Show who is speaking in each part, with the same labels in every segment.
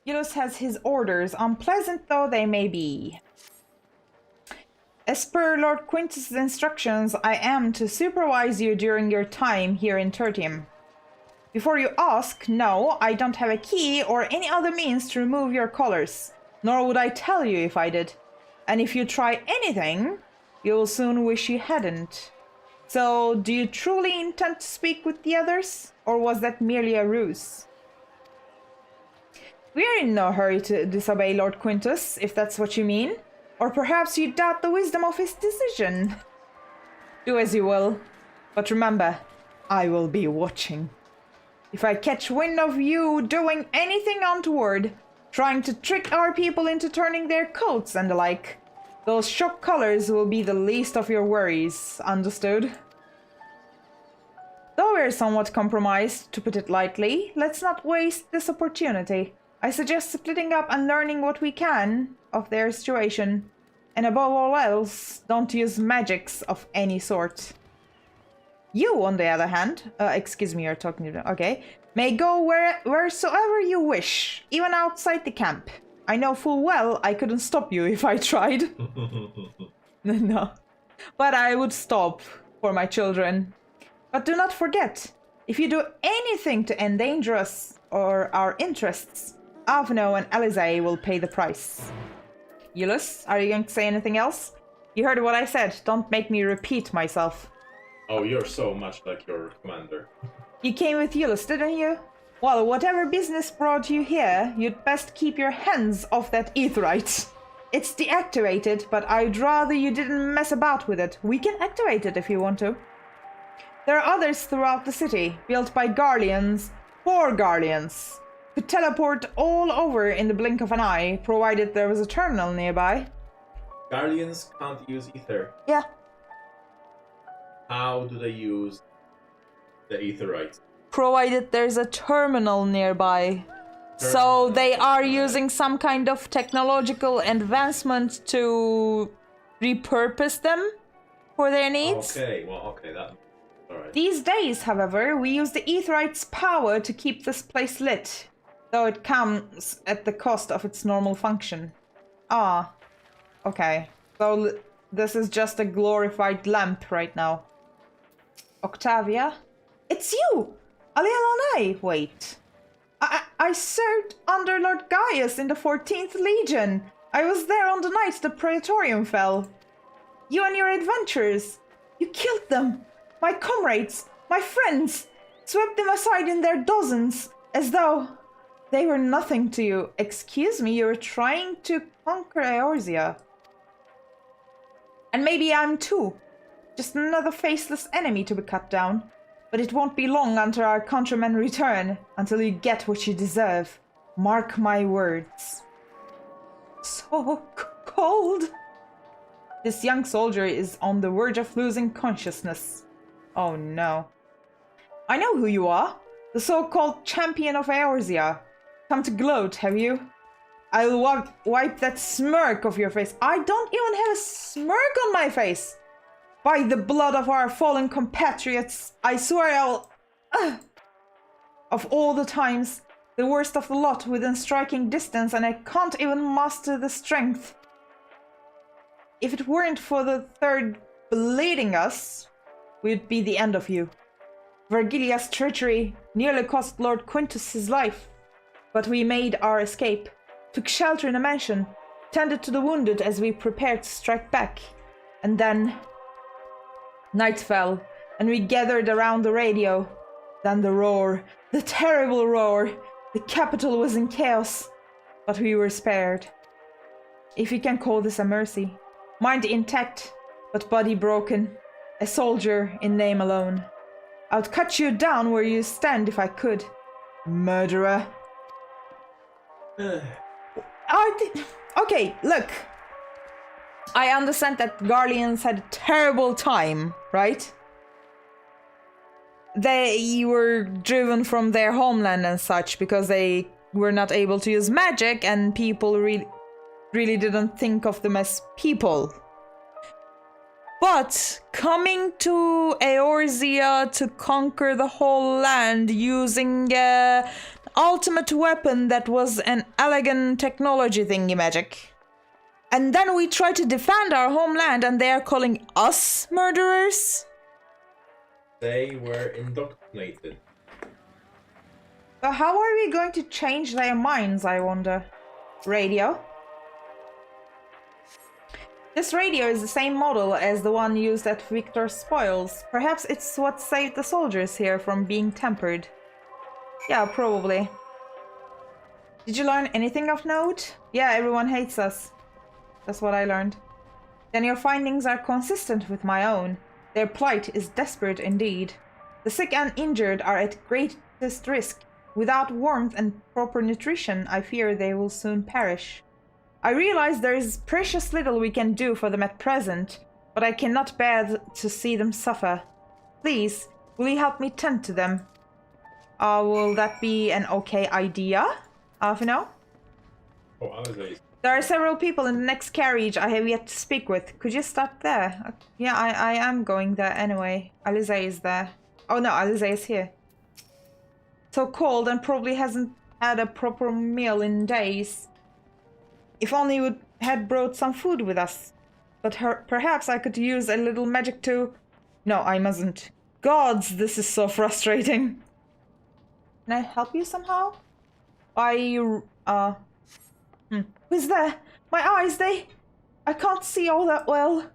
Speaker 1: Yulus has his orders, unpleasant though they may be. As per Lord Quintus' instructions, I am to supervise you during your time here in Tertium. Before you ask, no, I don't have a key or any other means to remove your collars, nor would I tell you if I did. And if you try anything, you will soon wish you hadn't. So, do you truly intend to speak with the others, or was that merely a ruse? We are in no hurry to disobey Lord Quintus, if that's what you mean. Or perhaps you doubt the wisdom of his decision. Do as you will, but remember, I will be watching. If I catch wind of you doing anything untoward, trying to trick our people into turning their coats and the like, those shock colors will be the least of your worries, understood? Though we're somewhat compromised, to put it lightly, let's not waste this opportunity. I suggest splitting up and learning what we can of their situation. And above all else, don't use magics of any sort. You, on the other hand, excuse me, you're talking to... Okay. May go wheresoever you wish, even outside the camp. I know full well I couldn't stop you if I tried. No. But I would stop for my children. But do not forget, if you do anything to endanger us or our interests, Avno and Alizé will pay the price. Yulus, are you going to say anything else? You heard what I said. Don't make me repeat myself.
Speaker 2: Oh, you're so much like your commander.
Speaker 1: You came with Yulus, didn't you? Well, whatever business brought you here, you'd best keep your hands off that aetherite. It's deactivated, but I'd rather you didn't mess about with it. We can activate it if you want to. There are others throughout the city, built by Garleans, for Garleans. Could teleport all over in the blink of an eye, provided there was a terminal nearby.
Speaker 2: Guardians can't use ether.
Speaker 1: Yeah.
Speaker 2: How do they use the aetherite?
Speaker 1: Provided there's a terminal nearby. So they are using some kind of technological advancement to repurpose them for their needs.
Speaker 2: Okay, well, okay, that... Alright.
Speaker 1: These days, however, we use the aetherite's power to keep this place lit, though it comes at the cost of its normal function. Ah, okay. So this is just a glorified lamp right now. Octavia? It's you! Alialane! Wait. I served under Lord Gaius in the 14th Legion. I was there on the night the Praetorium fell. You and your adventurers. You killed them. My comrades, my friends, swept them aside in their dozens, as though they were nothing to you. Excuse me, you were trying to conquer Eorzea. And maybe I'm too. Just another faceless enemy to be cut down. But it won't be long until our countrymen return, until you get what you deserve. Mark my words. So cold. This young soldier is on the verge of losing consciousness. Oh no. I know who you are. The so-called champion of Eorzea. Come to gloat, have you? I'll wipe that smirk off your face. I don't even have a smirk on my face. By the blood of our fallen compatriots, I swear I'll... Of all the times, the worst of the lot within striking distance, and I can't even muster the strength. If it weren't for the third bleeding us, we'd be the end of you. Vergilia's treachery nearly cost Lord Quintus his life, but we made our escape, took shelter in a mansion, tended to the wounded as we prepared to strike back, and then... Night fell, and we gathered around the radio. Then the roar, the terrible roar. The capital was in chaos, but we were spared. If you can call this a mercy. Mind intact, but body broken. A soldier in name alone. I'd cut you down where you stand if I could. Murderer. Okay, look. I understand that Garleans had a terrible time, right? They were driven from their homeland and such because they were not able to use magic, and people really didn't think of them as people. But coming to Eorzea to conquer the whole land using ultimate weapon that was an elegant technology thingy magic. And then we try to defend our homeland and they are calling us murderers?
Speaker 2: They were indoctrinated.
Speaker 1: But how are we going to change their minds, I wonder? Radio? This radio is the same model as the one used at Victor's spoils. Perhaps it's what saved the soldiers here from being tempered. Yeah, probably. Did you learn anything of note? Yeah, everyone hates us. That's what I learned. Then your findings are consistent with my own. Their plight is desperate indeed. The sick and injured are at greatest risk. Without warmth and proper nutrition, I fear they will soon perish. I realize there is precious little we can do for them at present, but I cannot bear to see them suffer. Please, will you help me tend to them? Will that be an okay idea? Alfino?
Speaker 2: Oh, Alice.
Speaker 1: There are several people in the next carriage I have yet to speak with. Could you stop there? Yeah, I am going there anyway. Alize is there. Oh no, Alize is here. So cold and probably hasn't had a proper meal in days. If only we had brought some food with us. But perhaps I could use a little magic to... No, I mustn't. Gods, this is so frustrating. Can I help you somehow? Who's there? My eyes, I can't see all that well.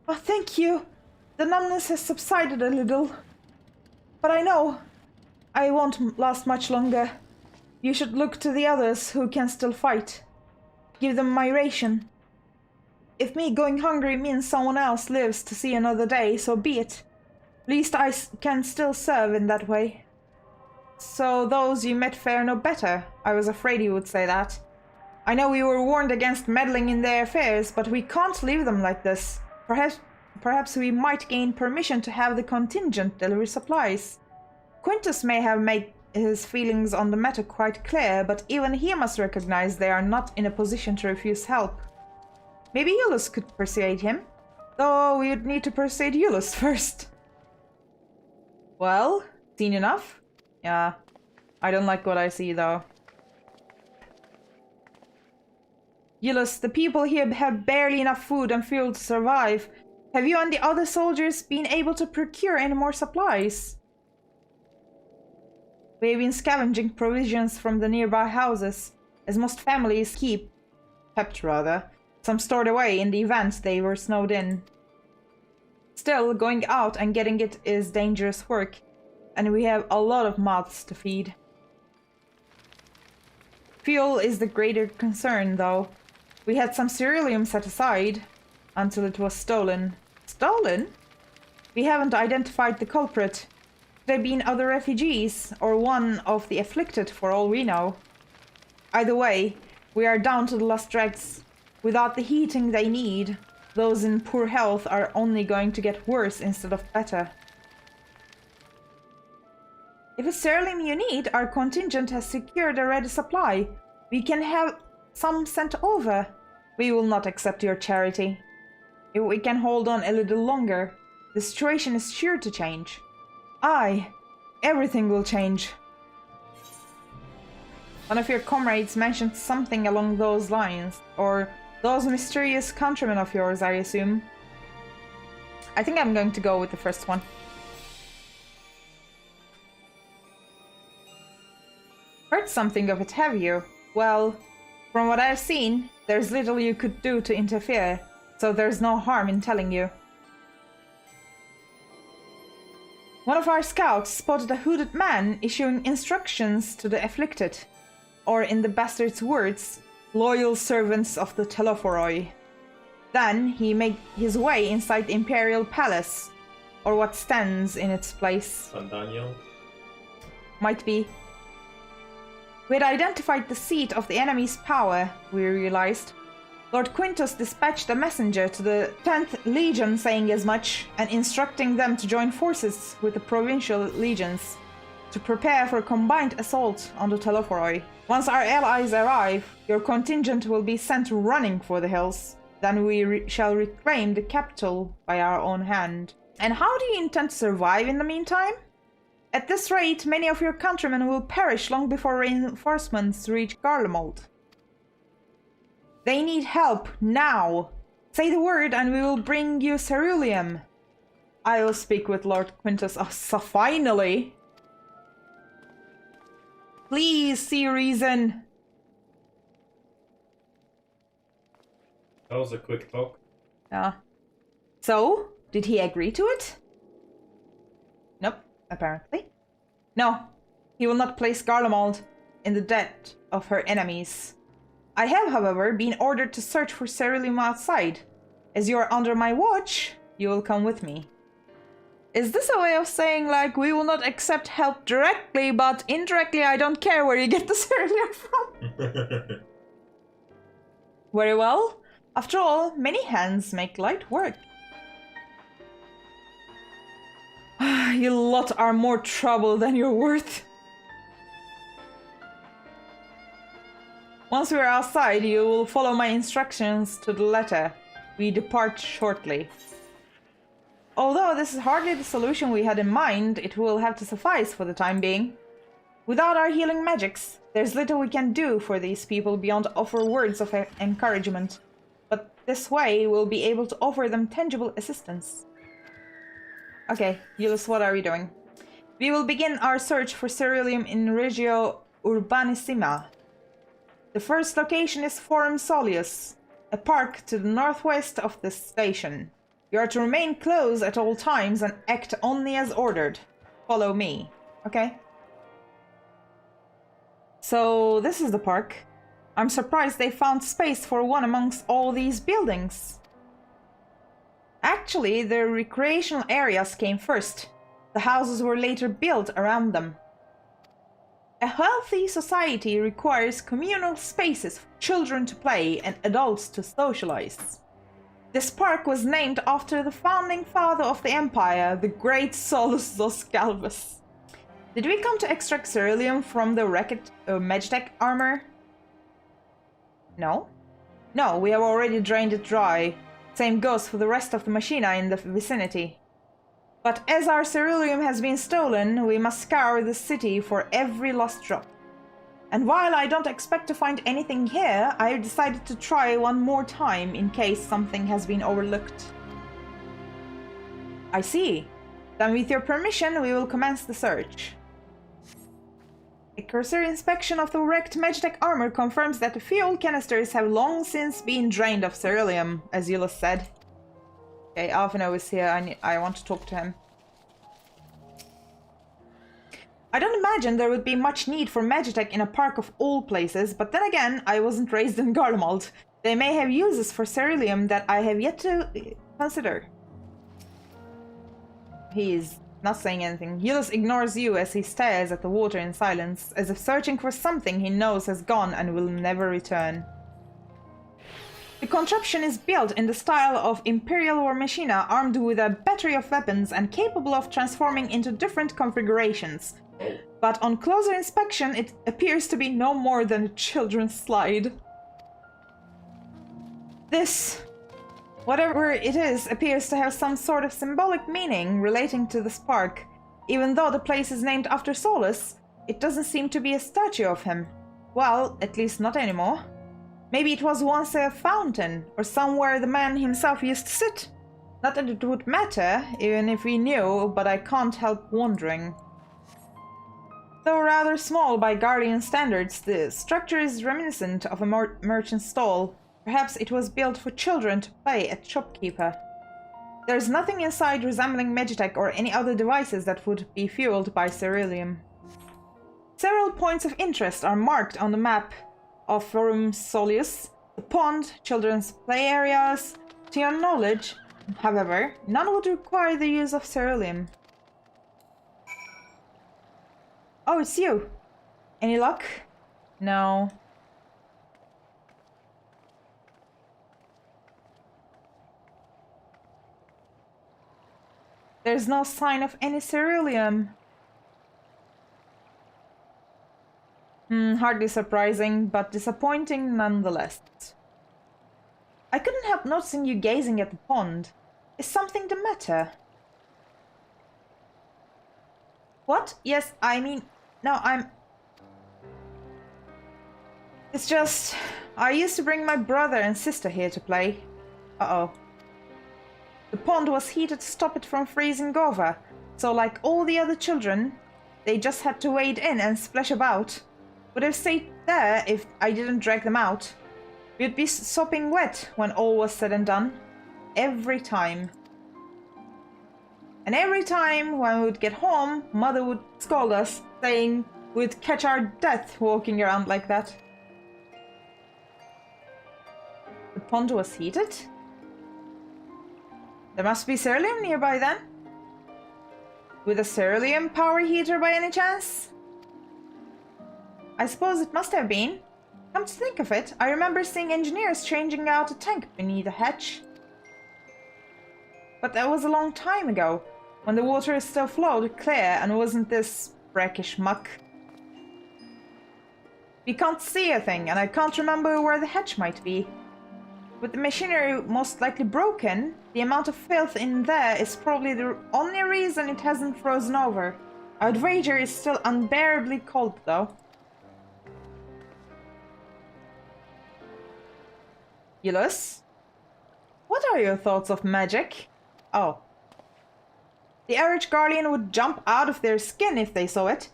Speaker 1: Oh, thank you. The numbness has subsided a little. But I know I won't last much longer. You should look to the others who can still fight. Give them my ration. If me going hungry means someone else lives to see another day, so be it. Least I can still serve in that way. So those you met fare no better. I was afraid you would say that. I know we were warned against meddling in their affairs, but we can't leave them like this. Perhaps we might gain permission to have the contingent deliver supplies. Quintus may have made his feelings on the matter quite clear, but even he must recognize they are not in a position to refuse help. Maybe Eulus could persuade him, though we would need to persuade Eulus first. Well, seen enough? Yeah, I don't like what I see though. Eulus, the people here have barely enough food and fuel to survive. Have you and the other soldiers been able to procure any more supplies? We have been scavenging provisions from the nearby houses, as most families kept some stored away in the event they were snowed in. Still, going out and getting it is dangerous work, and we have a lot of mouths to feed. Fuel is the greater concern, though. We had some cerealium set aside until it was stolen. Stolen? We haven't identified the culprit. Could have been other refugees, or one of the afflicted for all we know. Either way, we are down to the last dregs. Without the heating they need, those in poor health are only going to get worse instead of better. If it's cerealium you need, our contingent has secured a ready supply. We can have some sent over. We will not accept your charity. If we can hold on a little longer, the situation is sure to change. Aye, everything will change. One of your comrades mentioned something along those lines, or those mysterious countrymen of yours, I assume. I think I'm going to go with the first one. Heard something of it, have you? Well, from what I've seen, there's little you could do to interfere, so there's no harm in telling you. One of our scouts spotted a hooded man issuing instructions to the afflicted, or in the bastard's words, loyal servants of the Telophoroi. Then he made his way inside the Imperial Palace, or what stands in its place.
Speaker 2: San Daniel?
Speaker 1: Might be. We had identified the seat of the enemy's power, we realized. Lord Quintus dispatched a messenger to the 10th Legion saying as much, and instructing them to join forces with the provincial legions to prepare for a combined assault on the Telophoroi. Once our allies arrive, your contingent will be sent running for the hills. Then we shall reclaim the capital by our own hand. And how do you intend to survive in the meantime? At this rate, many of your countrymen will perish long before reinforcements reach Garlemald. They need help, now! Say the word and we will bring you ceruleum. I will speak with Lord Quintus. Oh, so finally! Please see reason.
Speaker 2: That was a quick talk.
Speaker 1: So, did he agree to it? Nope, apparently. No, he will not place Garlemald in the debt of her enemies. I have, however, been ordered to search for ceruleum outside. As you are under my watch, you will come with me. Is this a way of saying, like, we will not accept help directly, but indirectly I don't care where you get the ceruleum from? Very well. After all, many hands make light work. You lot are more trouble than you're worth. Once we are outside, you will follow my instructions to the letter. We depart shortly. Although this is hardly the solution we had in mind, it will have to suffice for the time being. Without our healing magics, there's little we can do for these people beyond offer words of encouragement. But this way, we'll be able to offer them tangible assistance. Okay, Julius, what are we doing? We will begin our search for ceruleum in Regio Urbanissima. The first location is Forum Solius, a park to the northwest of the station. You are to remain close at all times and act only as ordered. Follow me, okay? So, this is the park. I'm surprised they found space for one amongst all these buildings. Actually, the recreational areas came first. The houses were later built around them. A healthy society requires communal spaces for children to play and adults to socialize. This park was named after the founding father of the empire, the great Solus Zoscalvus. Did we come to extract ceruleum from the wrecked Magitech armor? No? No, we have already drained it dry. Same goes for the rest of the machina in the vicinity. But as our ceruleum has been stolen, we must scour the city for every lost drop. And while I don't expect to find anything here, I have decided to try one more time in case something has been overlooked. I see. Then with your permission, we will commence the search. A cursory inspection of the wrecked Magitech armor confirms that the fuel canisters have long since been drained of ceruleum, as Eulus said. Okay, Alvino is here. I want to talk to him. I don't imagine there would be much need for Magitech in a park of all places, but then again, I wasn't raised in Garlemald. They may have uses for ceruleum that I have yet to consider. He is not saying anything. Eulus ignores you as he stares at the water in silence, as if searching for something he knows has gone and will never return. The contraption is built in the style of Imperial War Machina, armed with a battery of weapons and capable of transforming into different configurations. But on closer inspection, it appears to be no more than a children's slide. This, whatever it is, appears to have some sort of symbolic meaning relating to the spark. Even though the place is named after Solus, it doesn't seem to be a statue of him. Well, at least not anymore. Maybe it was once a fountain, or somewhere the man himself used to sit. Not that it would matter, even if we knew, but I can't help wondering. Though rather small by Guardian standards, the structure is reminiscent of a merchant's stall. Perhaps it was built for children to play at shopkeeper. There's nothing inside resembling Magitech or any other devices that would be fueled by ceruleum. Several points of interest are marked on the map of Forum Solius: the pond, children's play areas. To your knowledge, however, none would require the use of ceruleum. Oh, it's you. Any luck? No. There's no sign of any ceruleum. Hardly surprising, but disappointing nonetheless. I couldn't help noticing you gazing at the pond. Is something the matter? What? Yes, I mean... No, It's just... I used to bring my brother and sister here to play. Uh-oh. The pond was heated to stop it from freezing over. So like all the other children, they just had to wade in and splash about. Would have stayed there if I didn't drag them out. We'd be sopping wet when all was said and done. Every time. And every time when we would get home, Mother would scold us, saying we'd catch our death walking around like that. The pond was heated? There must be ceruleum nearby then? With a ceruleum power heater by any chance? I suppose it must have been. Come to think of it, I remember seeing engineers changing out a tank beneath a hatch. But that was a long time ago, when the water still flowed clear and wasn't this brackish muck. We can't see a thing, and I can't remember where the hatch might be. With the machinery most likely broken, the amount of filth in there is probably the only reason it hasn't frozen over. I'd wager it's still unbearably cold, though. Ulus? What are your thoughts of magic? Oh. The average Guardian would jump out of their skin if they saw it,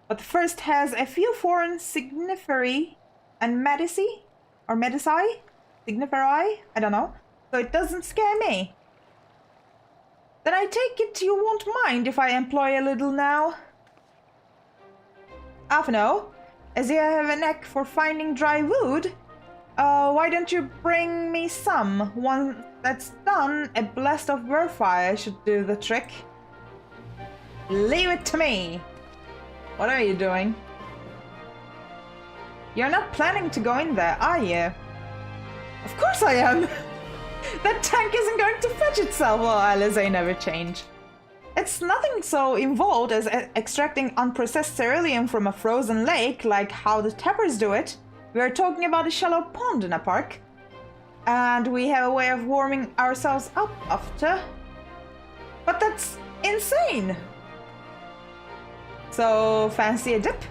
Speaker 1: but the first has a few foreign signiferi and medici? Or medici? Signiferi? I don't know. So it doesn't scare me. Then I take it you won't mind if I employ a little now. Afno, as you have a knack for finding dry wood, why don't you bring me some? One that's done, a blast of warfire should do the trick. Leave it to me. What are you doing? You're not planning to go in there, are you? Of course I am! That tank isn't going to fetch itself, well, Alizé never change. It's nothing so involved as extracting unprocessed ceruleum from a frozen lake, like how the tappers do it. We are talking about a shallow pond in a park. And we have a way of warming ourselves up after. But that's insane! So, fancy a dip?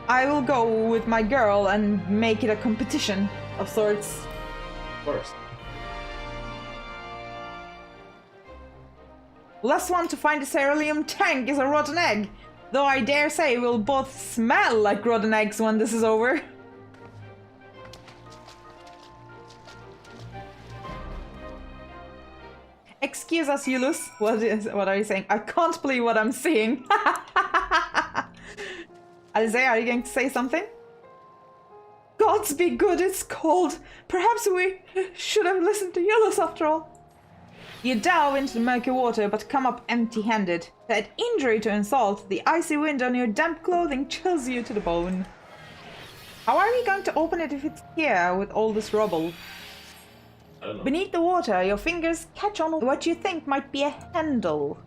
Speaker 1: I will go with my girl and make it a competition of sorts.
Speaker 2: Of course.
Speaker 1: Last one to find a ceruleum tank is a rotten egg. Though I dare say we'll both smell like rotten eggs when this is over. Excuse us, Ulus. What are you saying? I can't believe what I'm seeing. Alizé, are you going to say something? Gods be good, it's cold. Perhaps we should have listened to Ulus after all. You delve into the murky water, but come up empty-handed. To add injury to insult, the icy wind on your damp clothing chills you to the bone. How are we going to open it if it's here with all this rubble?
Speaker 2: I don't know.
Speaker 1: Beneath the water, your fingers catch on what you think might be a handle.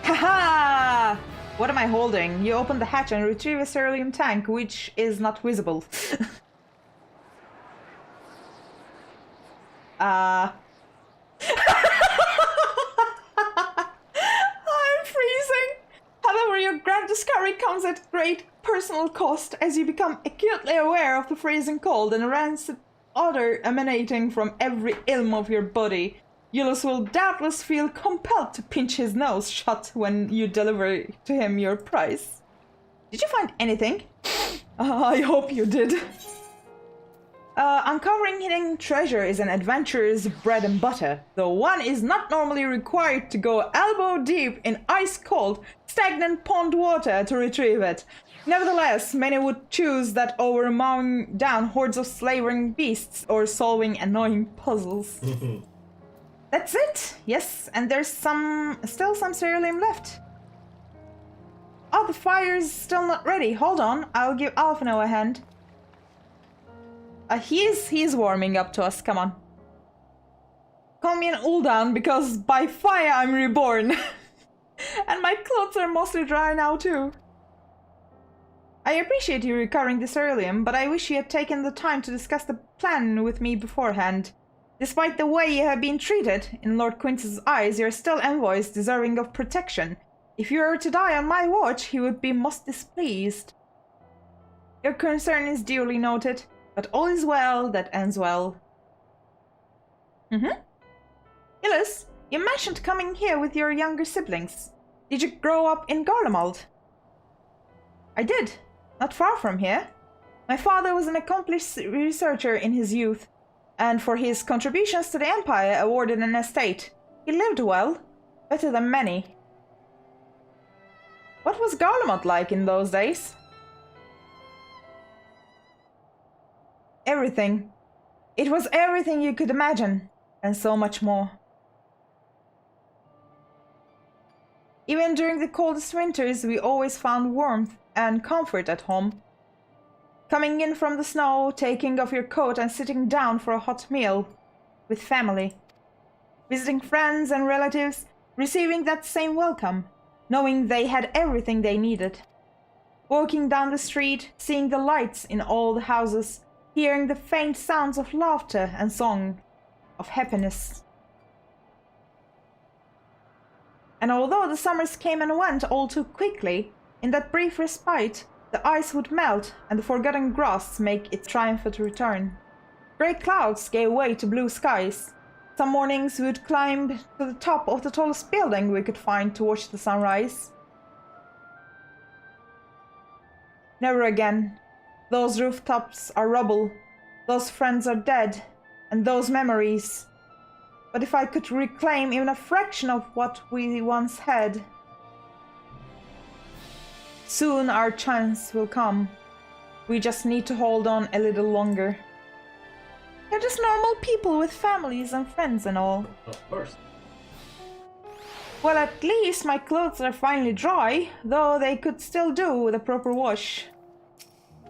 Speaker 1: Haha! What am I holding? You open the hatch and retrieve a ceruleum tank, which is not visible. I'm freezing! However, your grand discovery comes at great personal cost as you become acutely aware of the freezing cold and a rancid odor emanating from every ilm of your body. Ulus will doubtless feel compelled to pinch his nose shut when you deliver to him your prize. Did you find anything? I hope you did. Uncovering hidden treasure is an adventurer's bread and butter, though one is not normally required to go elbow deep in ice-cold, stagnant pond water to retrieve it. Nevertheless, many would choose that over mowing down hordes of slavering beasts or solving annoying puzzles. That's it! Yes, and there's still some ceruleum left. Oh, the fire's still not ready. Hold on, I'll give Alphino a hand. He's warming up to us, come on. Call me an Uldan, because by fire I'm reborn. And my clothes are mostly dry now too. I appreciate you recovering the ceruleum, but I wish you had taken the time to discuss the plan with me beforehand. Despite the way you have been treated, in Lord Quintus' eyes, you're still envoys deserving of protection. If you were to die on my watch, he would be most displeased. Your concern is duly noted, but all is well that ends well. Illis, you mentioned coming here with your younger siblings. Did you grow up in Garlemald? I did, not far from here. My father was an accomplished researcher in his youth, and for his contributions to the Empire awarded an estate. He lived well, better than many. What was Garlemald like in those days? Everything. It was everything you could imagine, and so much more. Even during the coldest winters, we always found warmth and comfort at home. Coming in from the snow, taking off your coat and sitting down for a hot meal with family. Visiting friends and relatives, receiving that same welcome, knowing they had everything they needed. Walking down the street, seeing the lights in all the houses, hearing the faint sounds of laughter and song, of happiness. And although the summers came and went all too quickly, in that brief respite, the ice would melt and the forgotten grass make its triumphant return. Grey clouds gave way to blue skies. Some mornings we would climb to the top of the tallest building we could find to watch the sunrise. Never again. Those rooftops are rubble, those friends are dead, and those memories. But if I could reclaim even a fraction of what we once had, soon our chance will come. We just need to hold on a little longer. They're just normal people with families and friends and all.
Speaker 2: Of course.
Speaker 1: Well, at least my clothes are finally dry, though they could still do with a proper wash.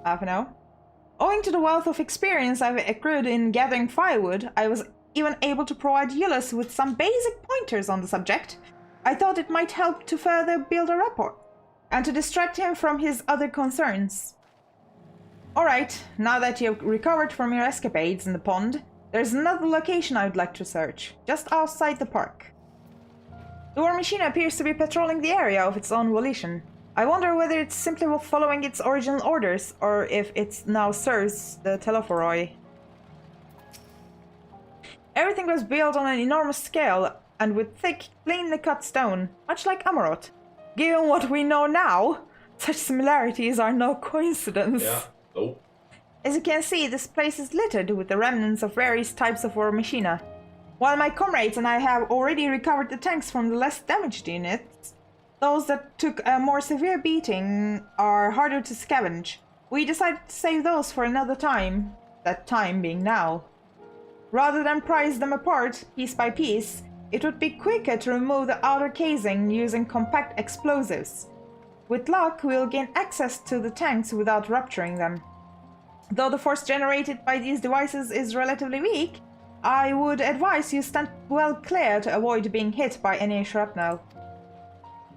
Speaker 1: Half an hour. Owing to the wealth of experience I've accrued in gathering firewood, I was even able to provide Ulysses with some basic pointers on the subject. I thought it might help to further build a rapport, and to distract him from his other concerns. Alright, now that you've recovered from your escapades in the pond, there's another location I would like to search, just outside the park. The war machine appears to be patrolling the area of its own volition. I wonder whether it's simply following its original orders, or if it now serves the Telephoroi. Everything was built on an enormous scale, and with thick, cleanly cut stone, much like Amaroth. Given what we know now, such similarities are no coincidence.
Speaker 2: Yeah, nope.
Speaker 1: As you can see, this place is littered with the remnants of various types of war machina. While my comrades and I have already recovered the tanks from the less damaged units, those that took a more severe beating are harder to scavenge. We decided to save those for another time, that time being now. Rather than prize them apart, piece by piece, it would be quicker to remove the outer casing using compact explosives. With luck, we'll gain access to the tanks without rupturing them. Though the force generated by these devices is relatively weak, I would advise you stand well clear to avoid being hit by any shrapnel.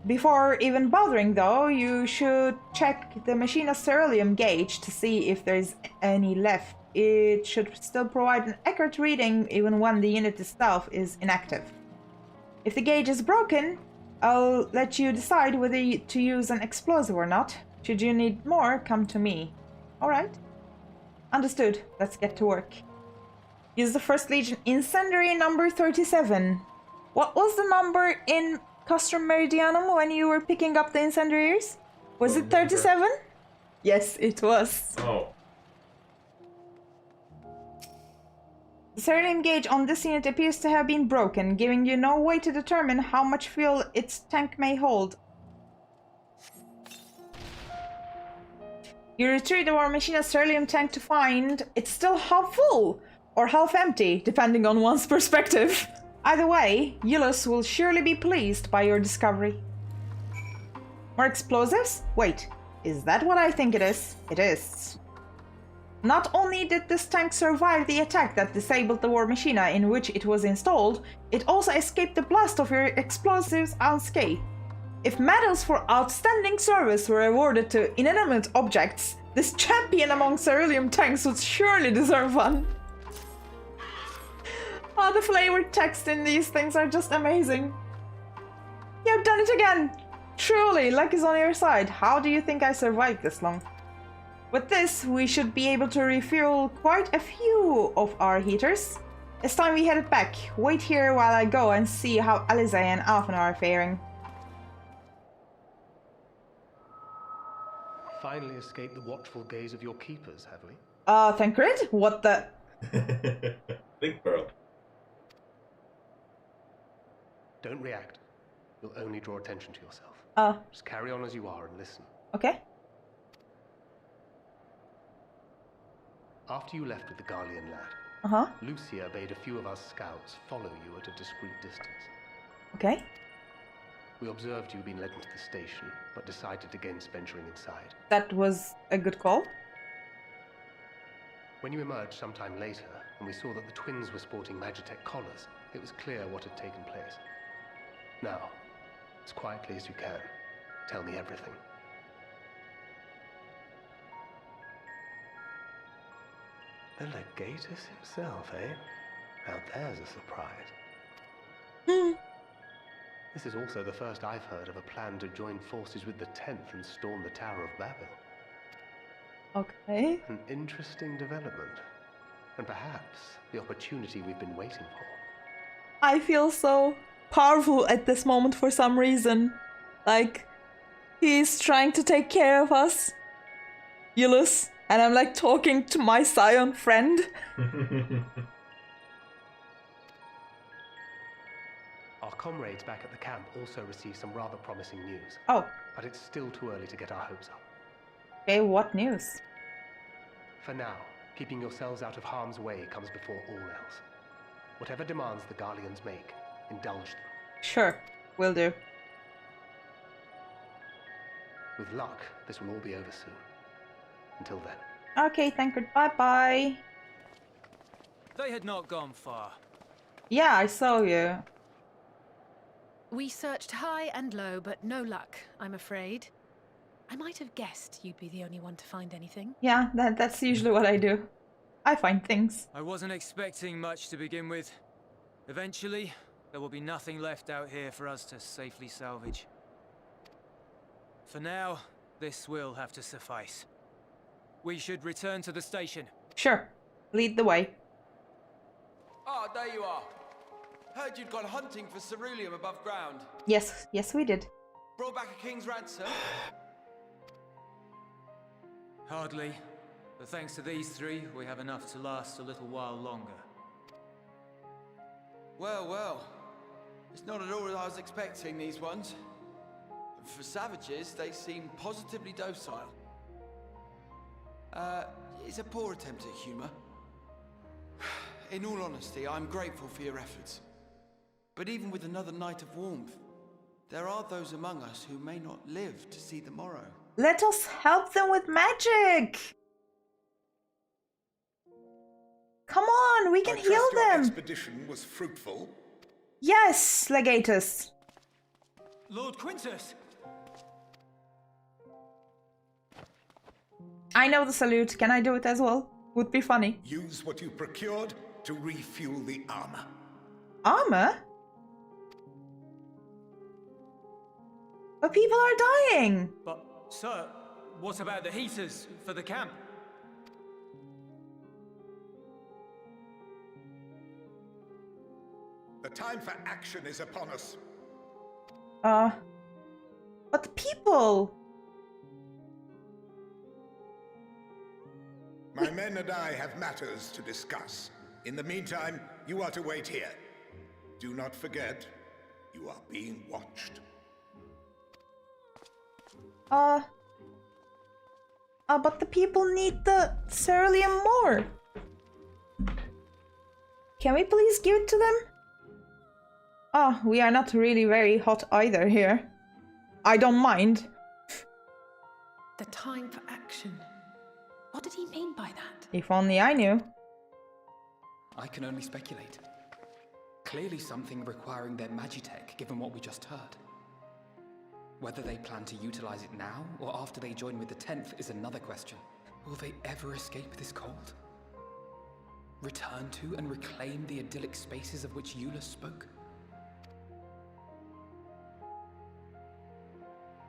Speaker 1: Before even bothering though, you should check the Machina's ceruleum gauge to see if there's any left. It should still provide an accurate reading even when the unit itself is inactive. If the gauge is broken, I'll let you decide whether to use an explosive or not. Should you need more, come to me. Alright. Understood. Let's get to work. Use the First Legion Incendiary number 37. What was the number in Castrum Meridianum when you were picking up the incendiaries? Was it 37? Yes, it was.
Speaker 2: Oh.
Speaker 1: The ceruleum gauge on this unit appears to have been broken, giving you no way to determine how much fuel its tank may hold. You retrieve the War Machina's ceruleum tank to find it's still half full, or half empty, depending on one's perspective. Either way, Ulysses will surely be pleased by your discovery. More explosives? Wait, is that what I think it is? It is. Not only did this tank survive the attack that disabled the War Machina in which it was installed, it also escaped the blast of your explosives unscathed. If medals for outstanding service were awarded to inanimate objects, this champion among ceruleum tanks would surely deserve one. Oh, the flavored text in these things are just amazing. You've done it again! Truly, luck is on your side. How do you think I survived this long? With this, we should be able to refuel quite a few of our heaters. It's time we headed back. Wait here while I go and see how Alize and Alphen are faring.
Speaker 3: Finally escaped the watchful gaze of your keepers, have we?
Speaker 1: Thancred? What the...
Speaker 2: Think, Pearl.
Speaker 3: Don't react. You'll only draw attention to yourself.
Speaker 1: Just
Speaker 3: carry on as you are and listen.
Speaker 1: Okay.
Speaker 3: After you left with the Garlean lad,
Speaker 1: Uh-huh.
Speaker 3: Lucia bade a few of us scouts follow you at a discreet distance.
Speaker 1: Okay.
Speaker 3: We observed you being led into the station, but decided against venturing inside.
Speaker 1: That was a good call.
Speaker 3: When you emerged sometime later, and we saw that the twins were sporting Magitech collars, it was clear what had taken place. Now, as quietly as you can, tell me everything. The Legatus himself, eh? Now there's a surprise. This is also the first I've heard of a plan to join forces with the 10th and storm the Tower of Babel.
Speaker 1: Okay.
Speaker 3: An interesting development. And perhaps the opportunity we've been waiting for.
Speaker 1: I feel so powerful at this moment for some reason. Like, he's trying to take care of us. Eulus. And I'm like talking to my Scion friend.
Speaker 3: Our comrades back at the camp also received some rather promising news.
Speaker 1: Oh.
Speaker 3: But it's still too early to get our hopes up.
Speaker 1: Okay, what news?
Speaker 3: For now, keeping yourselves out of harm's way comes before all else. Whatever demands the Garleans make, indulge them.
Speaker 1: Sure, will do.
Speaker 3: With luck, this will all be over soon. Until then.
Speaker 1: Okay, Thancred, bye-bye.
Speaker 4: They had not gone far.
Speaker 1: Yeah, I saw you.
Speaker 5: We searched high and low, but no luck, I'm afraid. I might have guessed you'd be the only one to find anything.
Speaker 1: Yeah, that's usually what I do. I find things.
Speaker 4: I wasn't expecting much to begin with. Eventually, there will be nothing left out here for us to safely salvage. For now, this will have to suffice. We should return to the station.
Speaker 1: Sure. Lead the way.
Speaker 6: Ah, there you are. Heard you'd gone hunting for ceruleum above ground.
Speaker 1: Yes, we did.
Speaker 6: Brought back a king's ransom?
Speaker 4: Hardly. But thanks to these three, we have enough to last a little while longer.
Speaker 6: Well, well. It's not at all as I was expecting, these ones. For savages, they seem positively docile. It's a poor attempt at humor. In all honesty, I'm grateful for your efforts. But even with another night of warmth, there are those among us who may not live to see the morrow.
Speaker 1: Let us help them with magic! Come on, we can heal
Speaker 7: your
Speaker 1: them!
Speaker 7: expedition was fruitful.
Speaker 1: Yes, Legatus!
Speaker 4: Lord Quintus!
Speaker 1: I know the salute. Can I do it as well? Would be funny.
Speaker 7: Use what you procured to refuel the armor.
Speaker 1: Armor? But people are dying!
Speaker 4: But, sir, what about the heaters for the camp?
Speaker 7: The time for action is upon us.
Speaker 1: But the people!
Speaker 7: My men and I have matters to discuss. In the meantime, you are to wait here. Do not forget, you are being watched.
Speaker 1: But the people need the ceruleum more. Can we please give it to them? We are not really very hot either here. I don't mind.
Speaker 5: The time for action. What did he mean by that?
Speaker 1: If only I knew.
Speaker 8: I can only speculate. Clearly something requiring their magitech, given what we just heard. Whether they plan to utilize it now, or after they join with the 10th, is another question. Will they ever escape this cold? Return to and reclaim the idyllic spaces of which Eula spoke?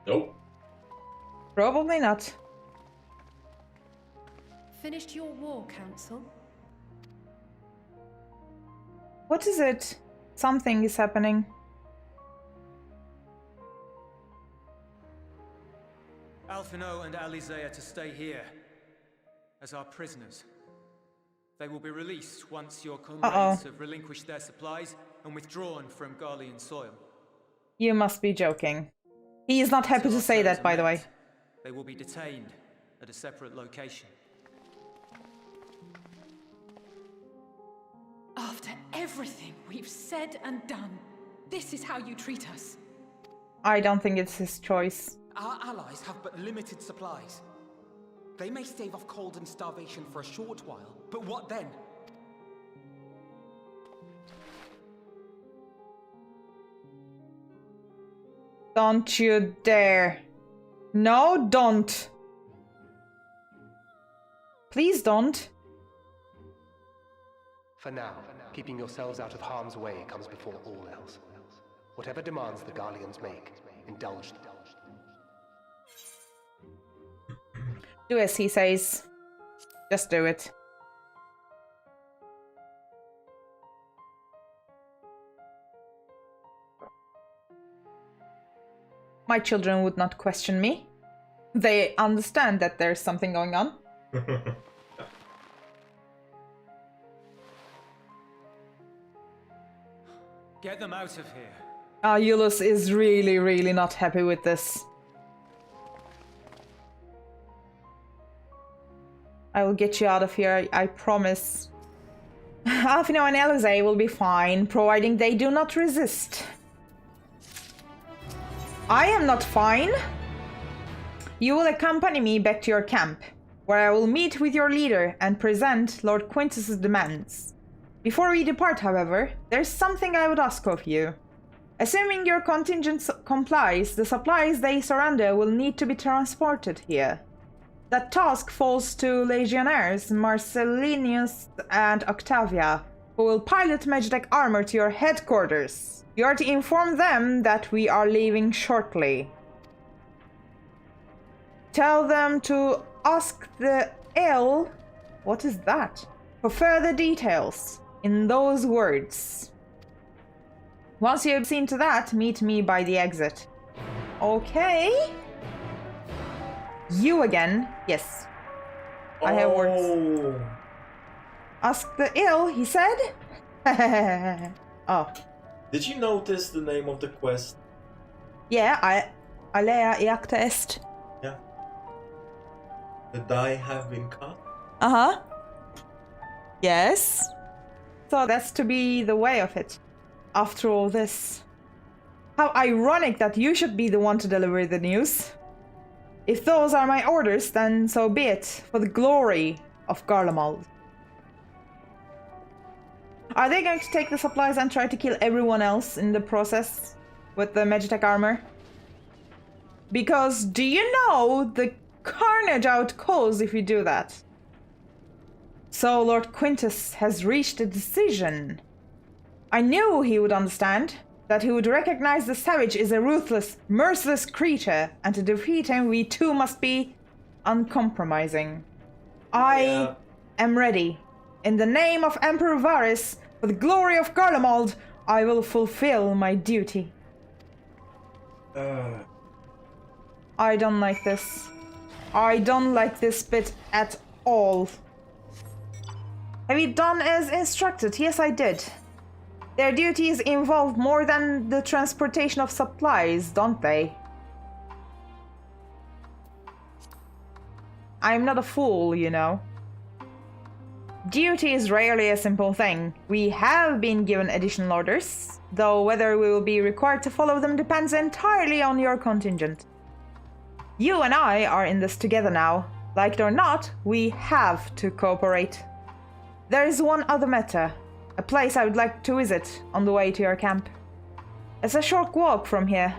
Speaker 2: Nope.
Speaker 1: Probably not.
Speaker 5: Finished your war, Council?
Speaker 1: What is it? Something is happening.
Speaker 4: Alphino and Alizé are to stay here as our prisoners. They will be released once your comrades have relinquished their supplies and withdrawn from Garlean soil.
Speaker 1: You must be joking. He is not happy
Speaker 4: Till
Speaker 1: to
Speaker 4: our
Speaker 1: say
Speaker 4: terms
Speaker 1: that,
Speaker 4: are
Speaker 1: by the
Speaker 4: met,
Speaker 1: way.
Speaker 4: They will be detained at a separate location.
Speaker 5: After everything we've said and done, this is how you treat us.
Speaker 1: I don't think it's his choice.
Speaker 8: Our allies have but limited supplies. They may stave off cold and starvation for a short while, but what then?
Speaker 1: Don't you dare. No, don't. Please don't.
Speaker 3: For now, keeping yourselves out of harm's way comes before all else. Whatever demands the Garleans make, indulge them.
Speaker 1: Do as he says. Just do it. My children would not question me. They understand that there's something going on.
Speaker 4: Get them out of here.
Speaker 1: Eulus is really not happy with this. I will get you out of here, I promise. Alphino and Alizé will be fine, providing they do not resist. I am not fine. You will accompany me back to your camp, where I will meet with your leader and present Lord Quintus's demands. Before we depart, however, there's something I would ask of you. Assuming your contingent complies, the supplies they surrender will need to be transported here. That task falls to Legionnaires Marcellinus and Octavia, who will pilot Magitech armor to your headquarters. You are to inform them that we are leaving shortly. Tell them to ask the L, what is that, for further details in those words. Once you have seen to that, meet me by the exit. Okay. You again? Yes. I have words. Ask the ill, he said? Oh.
Speaker 2: Did you notice the name of the quest?
Speaker 1: Yeah, Alea iacta est.
Speaker 2: Yeah. The die have been cut?
Speaker 1: Uh-huh. Yes. So that's to be the way of it. After all this. How ironic that you should be the one to deliver the news. If those are my orders, then so be it, for the glory of Garlemald. Are they going to take the supplies and try to kill everyone else in the process with the Magitech armor? Because do you know the carnage out calls if you do that? So Lord Quintus has reached a decision. I knew he would understand. That he would recognize the savage is a ruthless, merciless creature, and to defeat him we too must be uncompromising. I am ready. In the name of Emperor Varys, for the glory of Garlemald, I will fulfill my duty. I don't like this. I don't like this bit at all. Have you done as instructed? Yes, I did. Their duties involve more than the transportation of supplies, don't they? I'm not a fool, you know. Duty is rarely a simple thing. We have been given additional orders, though whether we will be required to follow them depends entirely on your contingent. You and I are in this together now. Like it or not, we have to cooperate. There is one other matter. A place I would like to visit on the way to your camp. It's a short walk from here.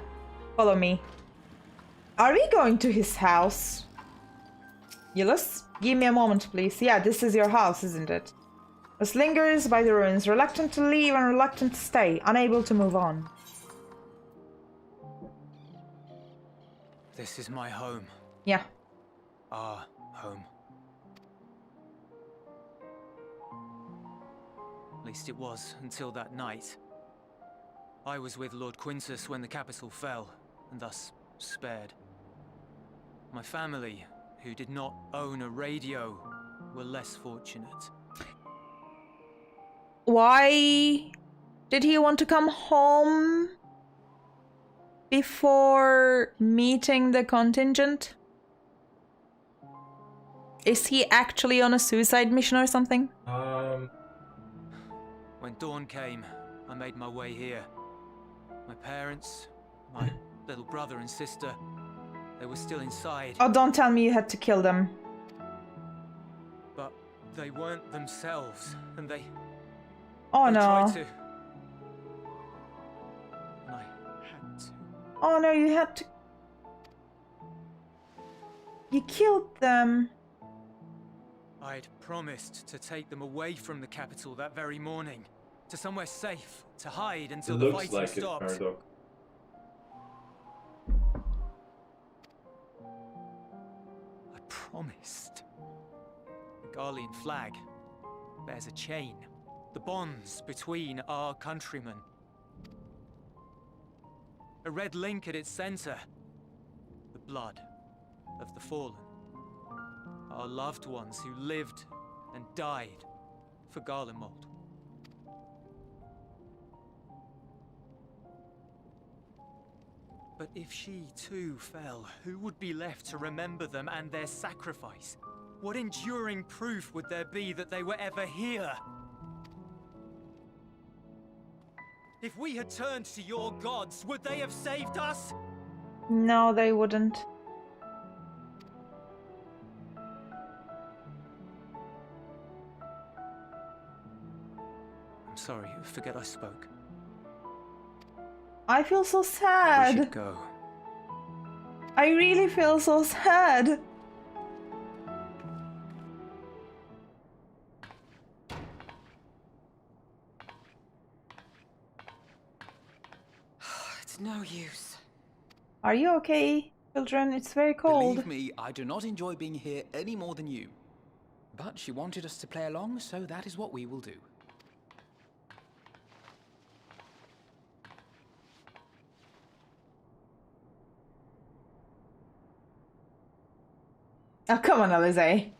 Speaker 1: Follow me. Are we going to his house? Eulus, give me a moment, please. Yeah, this is your house, isn't it? As lingers by the ruins, reluctant to leave and reluctant to stay, unable to move on.
Speaker 4: This is my home.
Speaker 1: Yeah.
Speaker 4: Our home. At least it was until that night. I was with Lord Quintus when the capital fell, and thus spared. My family, who did not own a radio, were less fortunate.
Speaker 1: Why did he want to come home before meeting the contingent? Is he actually on a suicide mission or something?
Speaker 4: When dawn came, I made my way here. My parents, my little brother and sister, they were still inside.
Speaker 1: Oh, don't tell me you had to kill them.
Speaker 4: But they weren't themselves, and they
Speaker 1: Oh no.
Speaker 4: tried to. And I had to.
Speaker 1: Oh no, you had to... You killed them.
Speaker 4: I'd promised to take them away from the capital that very morning, to somewhere safe, to hide until the
Speaker 2: Looks
Speaker 4: fighting
Speaker 2: like it,
Speaker 4: stopped.
Speaker 2: Paradox.
Speaker 4: I promised. The Garlean flag bears a chain, the bonds between our countrymen. A red link at its center, the blood of the fallen. Our loved ones who lived and died for Garlemald. But if she too fell, who would be left to remember them and their sacrifice? What enduring proof would there be that they were ever here? If we had turned to your gods, would they have saved us?
Speaker 1: No, they wouldn't.
Speaker 4: I'm sorry, forget I spoke.
Speaker 1: I feel so
Speaker 4: We
Speaker 1: sad.
Speaker 4: should go.
Speaker 1: I really feel so sad.
Speaker 8: It's no use.
Speaker 1: Are you okay, children? It's very cold.
Speaker 8: Believe me, I do not enjoy being here any more than you. But she wanted us to play along, so that is what we will do.
Speaker 1: Oh, come on, Alize.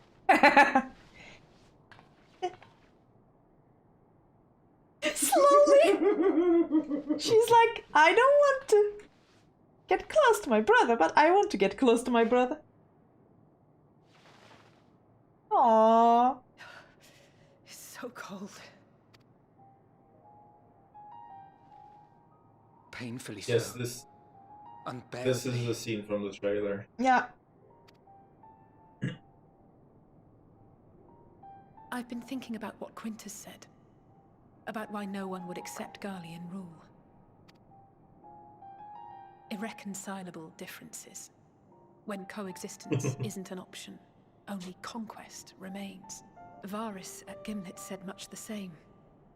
Speaker 1: Slowly. She's like, I don't want to get close to my brother, but I want to get close to my brother. Aww.
Speaker 8: It's so cold. Painfully so.
Speaker 2: Yes, this is
Speaker 8: Unbearably.
Speaker 2: the scene from the trailer.
Speaker 1: Yeah.
Speaker 5: I've been thinking about what Quintus said. About why no one would accept Garlean rule. Irreconcilable differences. When coexistence isn't an option, only conquest remains. Varus at Gimlet said much the same.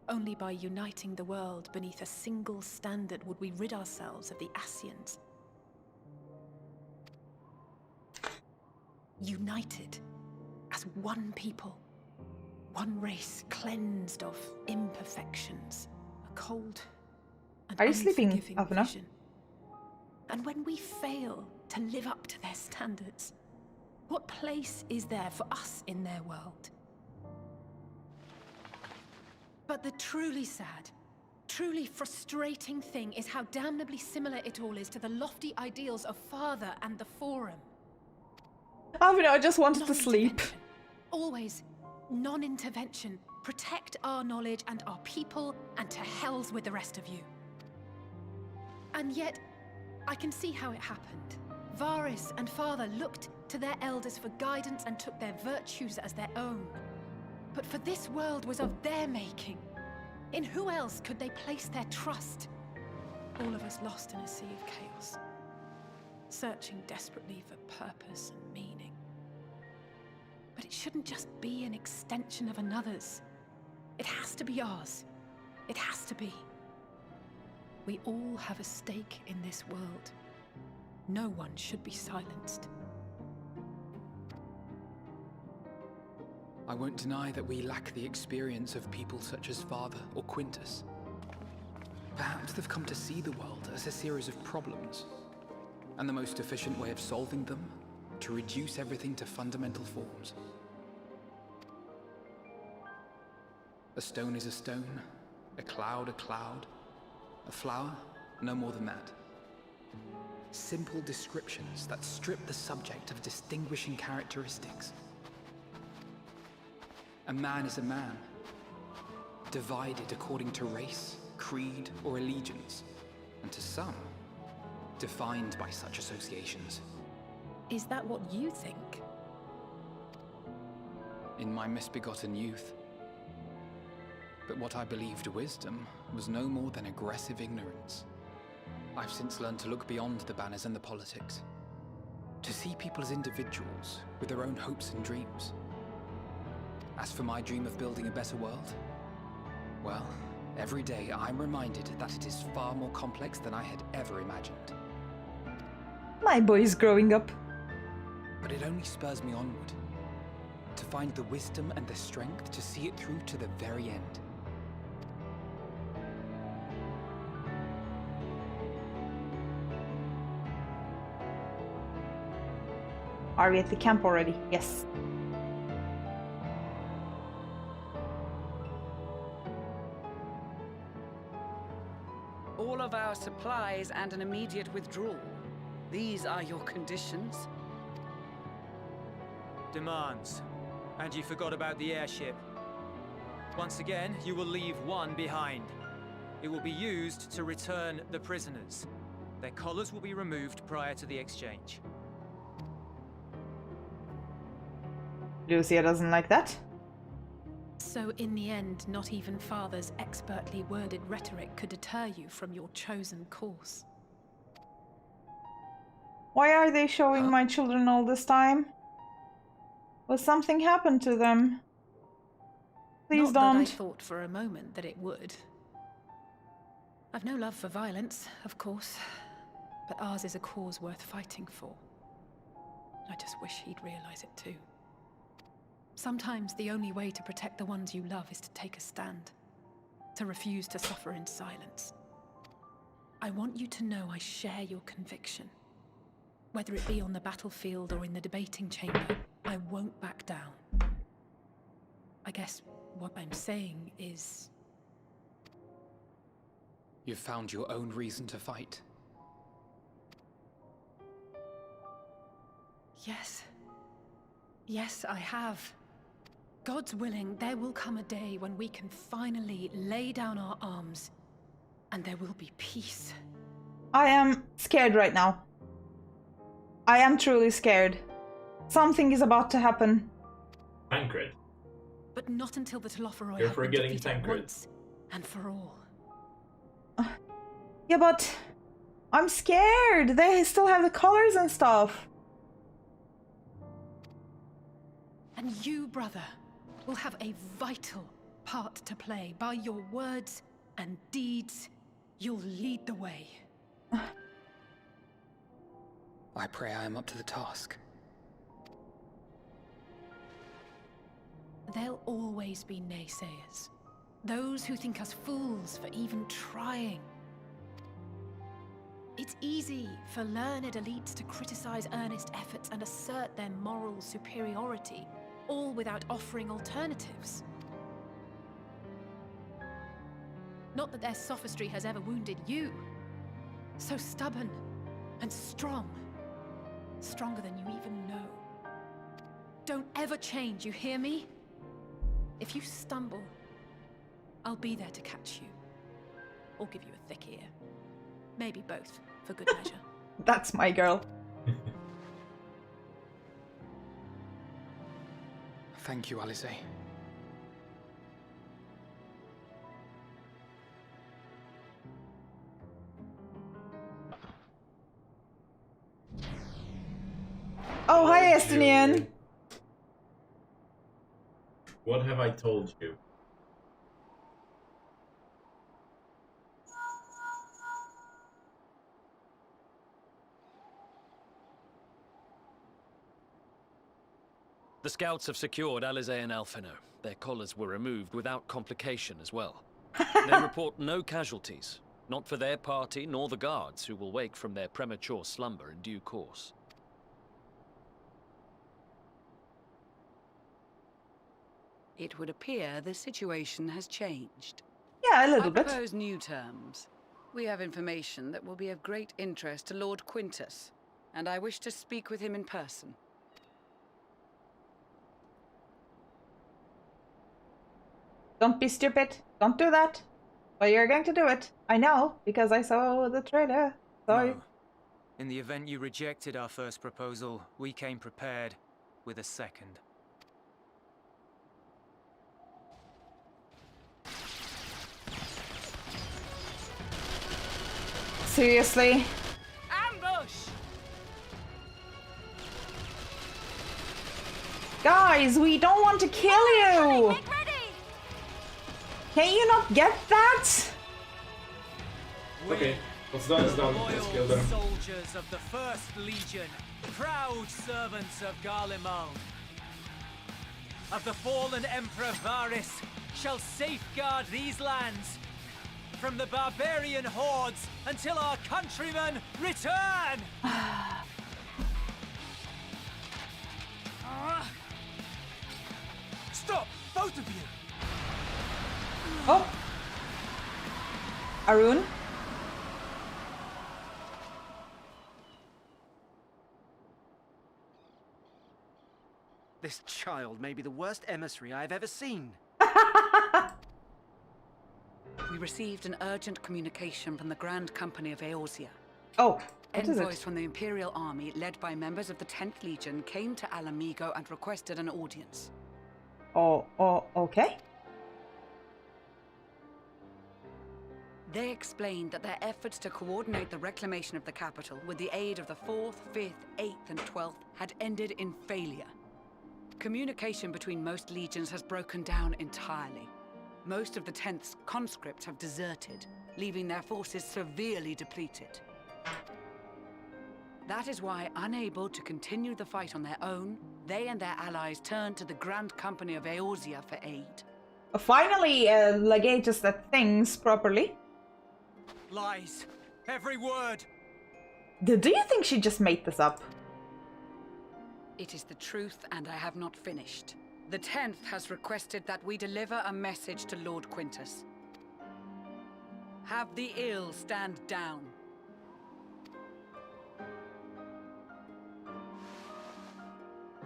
Speaker 5: Only by uniting the world beneath a single standard would we rid ourselves of the Ascians. United as one people. One race cleansed of imperfections. A cold and
Speaker 1: Are you sleeping,
Speaker 5: unforgiving
Speaker 1: Avna?
Speaker 5: vision. And when we fail to live up to their standards, what place is there for us in their world? But the truly sad, truly frustrating thing is how damnably similar it all is to the lofty ideals of Father and the Forum.
Speaker 1: Oh, you know, I just wanted to sleep.
Speaker 5: Non-intervention. Always non-intervention. Protect our knowledge and our people, and to hells with the rest of you. And yet, I can see how it happened. Varus and Father looked to their elders for guidance and took their virtues as their own. But for this world was of their making. In who else could they place their trust? All of us lost in a sea of chaos, searching desperately for purpose and meaning. But it shouldn't just be an extension of another's. It has to be ours. It has to be. We all have a stake in this world. No one should be silenced.
Speaker 8: I won't deny that we lack the experience of people such as Father or Quintus. Perhaps they've come to see the world as a series of problems, and the most efficient way of solving them, to reduce everything to fundamental forms. A stone is a stone, a cloud, a flower, no more than that. Simple descriptions that strip the subject of distinguishing characteristics. A man is a man, divided according to race, creed, or allegiance, and to some, defined by such associations.
Speaker 5: Is that what you think?
Speaker 8: In my misbegotten youth. But what I believed wisdom was no more than aggressive ignorance. I've since learned to look beyond the banners and the politics, to see people as individuals with their own hopes and dreams. As for my dream of building a better world, well, every day I'm reminded that it is far more complex than I had ever imagined.
Speaker 1: My boy is growing up.
Speaker 8: But it only spurs me onward, to find the wisdom and the strength to see it through to the very end.
Speaker 1: Are we at the camp already? Yes.
Speaker 9: All of our supplies and an immediate withdrawal. These are your conditions?
Speaker 4: Demands. And you forgot about the airship. Once again, you will leave one behind. It will be used to return the prisoners. Their collars will be removed prior to the exchange.
Speaker 1: Lucia doesn't like that.
Speaker 5: So in the end, not even Father's expertly worded rhetoric could deter you from your chosen course.
Speaker 1: Why are they showing my children all this time? Will something happen to them? Please
Speaker 5: Not
Speaker 1: don't.
Speaker 5: that I thought for a moment that it would. I've no love for violence, of course, but ours is a cause worth fighting for. I just wish he'd realize it too. Sometimes the only way to protect the ones you love is to take a stand, to refuse to suffer in silence. I want you to know I share your conviction. Whether it be on the battlefield or in the debating chamber, I won't back down. I guess what I'm saying is...
Speaker 8: You've found your own reason to fight.
Speaker 5: Yes. Yes, I have. God's willing, there will come a day when we can finally lay down our arms, and there will be peace.
Speaker 1: I am scared right now. I am truly scared. Something is about to happen.
Speaker 10: Tancred.
Speaker 5: But not until the Telophoroi
Speaker 10: You're
Speaker 5: have been
Speaker 10: forgetting
Speaker 5: defeated
Speaker 10: Tancred.
Speaker 5: once and for all.
Speaker 1: Yeah, but I'm scared. They still have the colors and stuff.
Speaker 5: And you, brother, will have a vital part to play. By your words and deeds, you'll lead the way.
Speaker 8: I pray I am up to the task.
Speaker 5: There'll always be naysayers. Those who think us fools for even trying. It's easy for learned elites to criticize earnest efforts and assert their moral superiority, all without offering alternatives. Not that their sophistry has ever wounded you. So stubborn and strong. Stronger than you even know. Don't ever change, you hear me? If you stumble, I'll be there to catch you. Or give you a thick ear. Maybe both, for good measure.
Speaker 1: That's my girl.
Speaker 8: Thank you, Alice.
Speaker 1: Oh, hi, Estinian.
Speaker 10: What have I told you? The scouts have secured Alize and Alfino. Their collars were removed without complication as well. They report no casualties, not for their party nor the guards, who will wake from their premature slumber in due course.
Speaker 9: It would appear the situation has changed.
Speaker 1: Yeah, a little
Speaker 9: I
Speaker 1: bit.
Speaker 9: propose new terms. We have information that will be of great interest to Lord Quintus, and I wish to speak with him in person.
Speaker 1: Don't be stupid. Don't do that. But you're going to do it. I know, because I saw the trailer. Sorry.
Speaker 4: No. In the event you rejected our first proposal, we came prepared with a second.
Speaker 1: Seriously?
Speaker 9: Ambush!
Speaker 1: Guys, we don't want to kill you!
Speaker 5: Get ready!
Speaker 1: Can you not get that?
Speaker 11: Okay, what's done is done. Let's kill
Speaker 4: Loyal
Speaker 11: them.
Speaker 4: soldiers of the First Legion, proud servants of Garlemald, of the fallen Emperor Varys, shall safeguard these lands from the barbarian hordes until our countrymen return! Stop, both of you!
Speaker 1: Oh. Arun?
Speaker 12: This child may be the worst emissary I've ever seen.
Speaker 9: We received an urgent communication from the Grand Company of Eorzea.
Speaker 1: Oh, what is
Speaker 9: Envoys
Speaker 1: it?
Speaker 9: from the Imperial Army, led by members of the 10th Legion, came to Alamigo and requested an audience.
Speaker 1: Oh, okay.
Speaker 9: They explained that their efforts to coordinate the reclamation of the capital with the aid of the 4th, 5th, 8th, and 12th had ended in failure. Communication between most legions has broken down entirely. Most of the 10th's conscripts have deserted, leaving their forces severely depleted. That is why, unable to continue the fight on their own, they and their allies turned to the Grand Company of Eorzea for aid.
Speaker 1: Finally, Legatus that things properly.
Speaker 4: Lies. Every word.
Speaker 1: Do you think she just made this up?
Speaker 9: It is the truth, and I have not finished. The 10th has requested that we deliver a message to Lord Quintus. Have the ill stand down.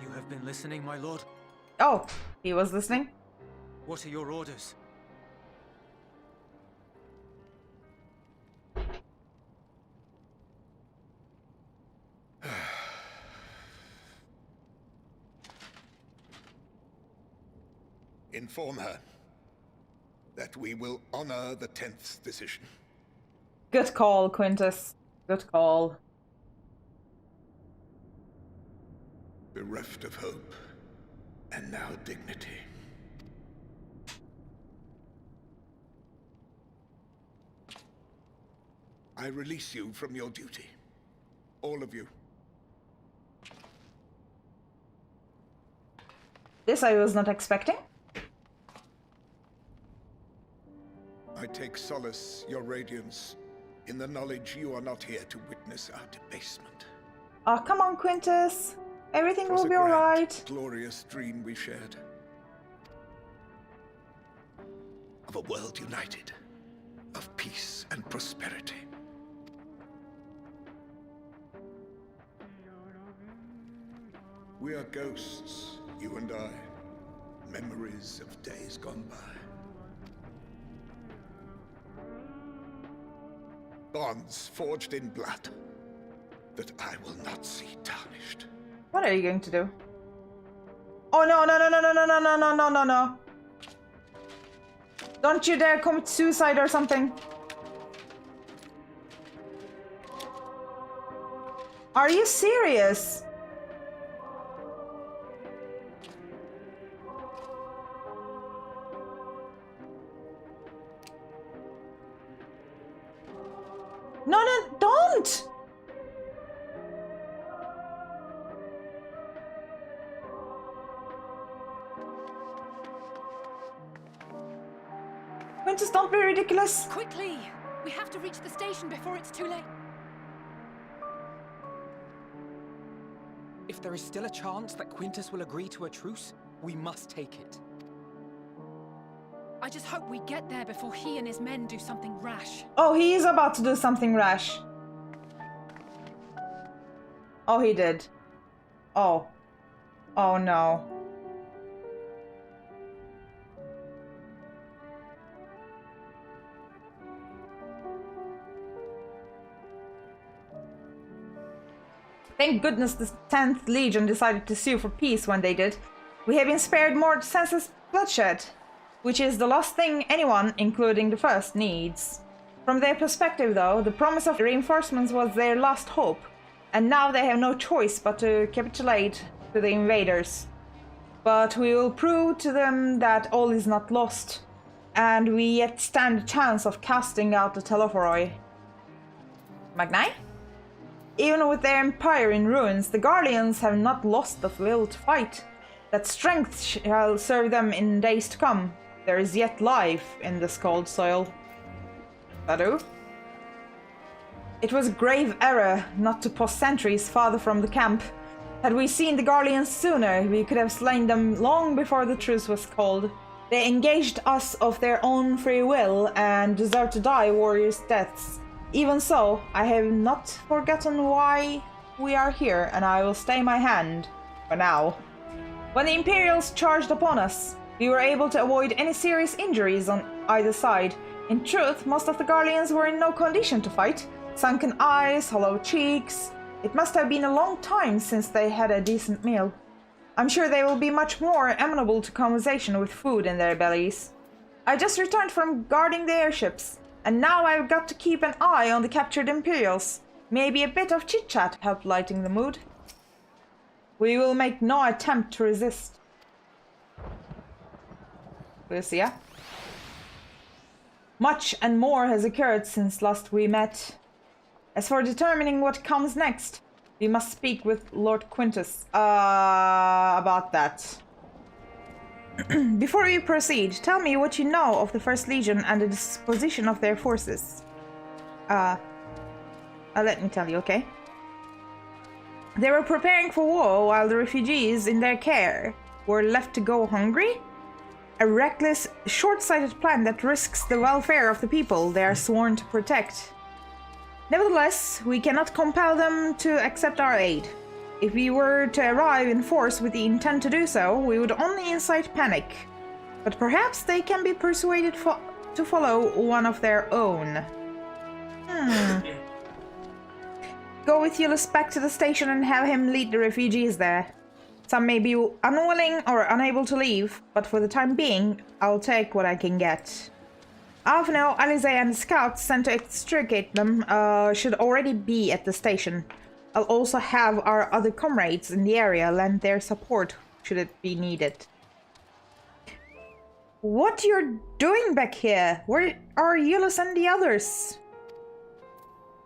Speaker 4: You have been listening, my lord?
Speaker 1: Oh, he was listening?
Speaker 4: What are your orders?
Speaker 7: Inform her that we will honor the 10th's decision.
Speaker 1: Good call, Quintus. Good call.
Speaker 7: Bereft of hope, and now dignity. I release you from your duty. All of you.
Speaker 1: This I was not expecting.
Speaker 7: I take solace, your radiance, in the knowledge you are not here to witness our debasement.
Speaker 1: Oh, come on, Quintus. Everything
Speaker 7: It was
Speaker 1: will
Speaker 7: a
Speaker 1: be
Speaker 7: grand,
Speaker 1: alright.
Speaker 7: glorious dream we shared. Of a world united, of peace and prosperity. We are ghosts, you and I, memories of days gone by. Bonds forged in blood that I will not see tarnished.
Speaker 1: What are you going to do? Oh no, no, no, no, no, no, no, no, no, no, no, no. Don't you dare commit suicide or something. Are you serious? No, no, don't! Quintus, don't be ridiculous.
Speaker 5: Quickly! We have to reach the station before it's too late.
Speaker 8: If there is still a chance that Quintus will agree to a truce, we must take it.
Speaker 5: I just hope we get there before he and his men do something rash.
Speaker 1: Oh, he is about to do something rash. Oh, he did. Oh. Oh no. Thank goodness the 10th Legion decided to sue for peace when they did. We have been spared more senseless bloodshed, which is the last thing anyone, including the First, needs. From their perspective, though, the promise of reinforcements was their last hope, and now they have no choice but to capitulate to the invaders. But we will prove to them that all is not lost, and we yet stand a chance of casting out the Telephoroi. Magnai? Even with their empire in ruins, the Guardians have not lost the will to fight. That strength shall serve them in days to come. There is yet life in this cold soil. Sadu? It was a grave error not to post sentries farther from the camp. Had we seen the Guardians sooner, we could have slain them long before the truce was called. They engaged us of their own free will and deserve to die warriors' deaths. Even so, I have not forgotten why we are here, and I will stay my hand, for now. When the Imperials charged upon us, we were able to avoid any serious injuries on either side. In truth, most of the Guardians were in no condition to fight. Sunken eyes, hollow cheeks. It must have been a long time since they had a decent meal. I'm sure they will be much more amenable to conversation with food in their bellies. I just returned from guarding the airships, and now I've got to keep an eye on the captured Imperials. Maybe a bit of chit-chat helped lighten the mood. We will make no attempt to resist. Lucia? Much and more has occurred since last we met. As for determining what comes next, we must speak with Lord Quintus about that. Before we proceed, tell me what you know of the First Legion and the disposition of their forces. Let me tell you, okay? They were preparing for war while the refugees in their care were left to go hungry? A reckless, short-sighted plan that risks the welfare of the people they are sworn to protect. Nevertheless, we cannot compel them to accept our aid. If we were to arrive in force with the intent to do so, we would only incite panic. But perhaps they can be persuaded to follow one of their own. Go with Ulysses back to the station and have him lead the refugees there. Some may be unwilling or unable to leave, but for the time being, I'll take what I can get. Avno, Alize, and the scouts sent to extricate them should already be at the station. I'll also have our other comrades in the area lend their support should it be needed. What you're doing back here? Where are Ulysses and the others?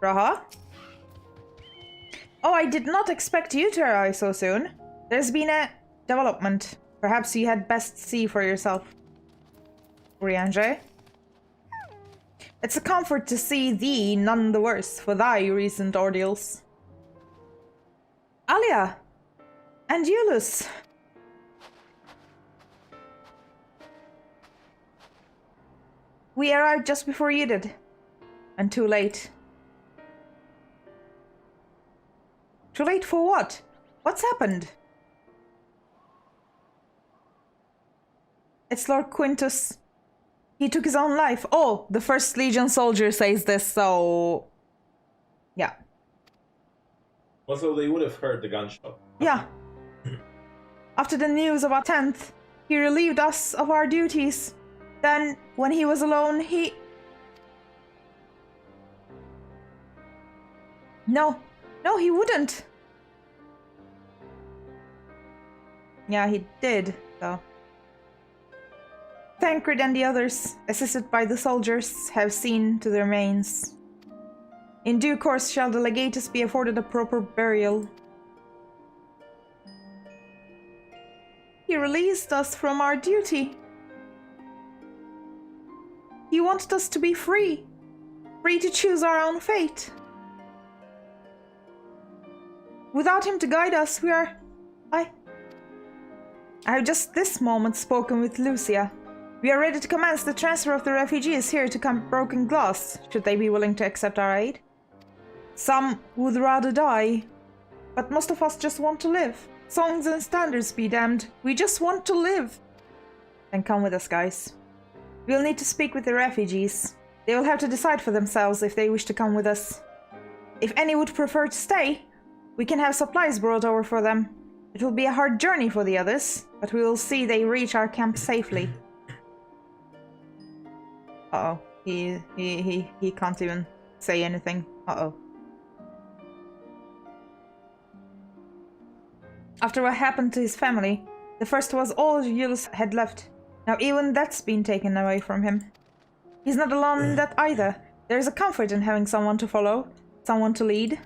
Speaker 1: Raha? Oh, I did not expect you to arrive so soon. There's been a development. Perhaps you had best see for yourself. Urianger? It's a comfort to see thee none the worse for thy recent ordeals. Alia! And Ulysses! We arrived just before you did. And too late. Too late for what? What's happened? It's Lord Quintus. He took his own life. Oh, the First Legion soldier says this, so... Yeah.
Speaker 11: Also, they would have heard the gunshot.
Speaker 1: Yeah. After the news of our 10th, he relieved us of our duties. Then, when he was alone, he... No, he wouldn't. Yeah, he did, though. Tancred and the others, assisted by the soldiers, have seen to the remains. In due course shall the legatus be afforded a proper burial. He released us from our duty. He wanted us to be free. Free to choose our own fate. Without him to guide us, I have just this moment spoken with Lucia. We are ready to commence the transfer of the refugees here to Camp Broken Glass, should they be willing to accept our aid. Some would rather die, but most of us just want to live. Songs and standards be damned, we just want to live. Then come with us, guys. We'll need to speak with the refugees. They will have to decide for themselves if they wish to come with us. If any would prefer to stay, we can have supplies brought over for them. It will be a hard journey for the others, but we will see they reach our camp safely. Uh-oh. He can't even say anything. Uh-oh. After what happened to his family, the first was all Julius had left. Now even that's been taken away from him. He's not alone in that either. There's a comfort in having someone to follow, someone to lead.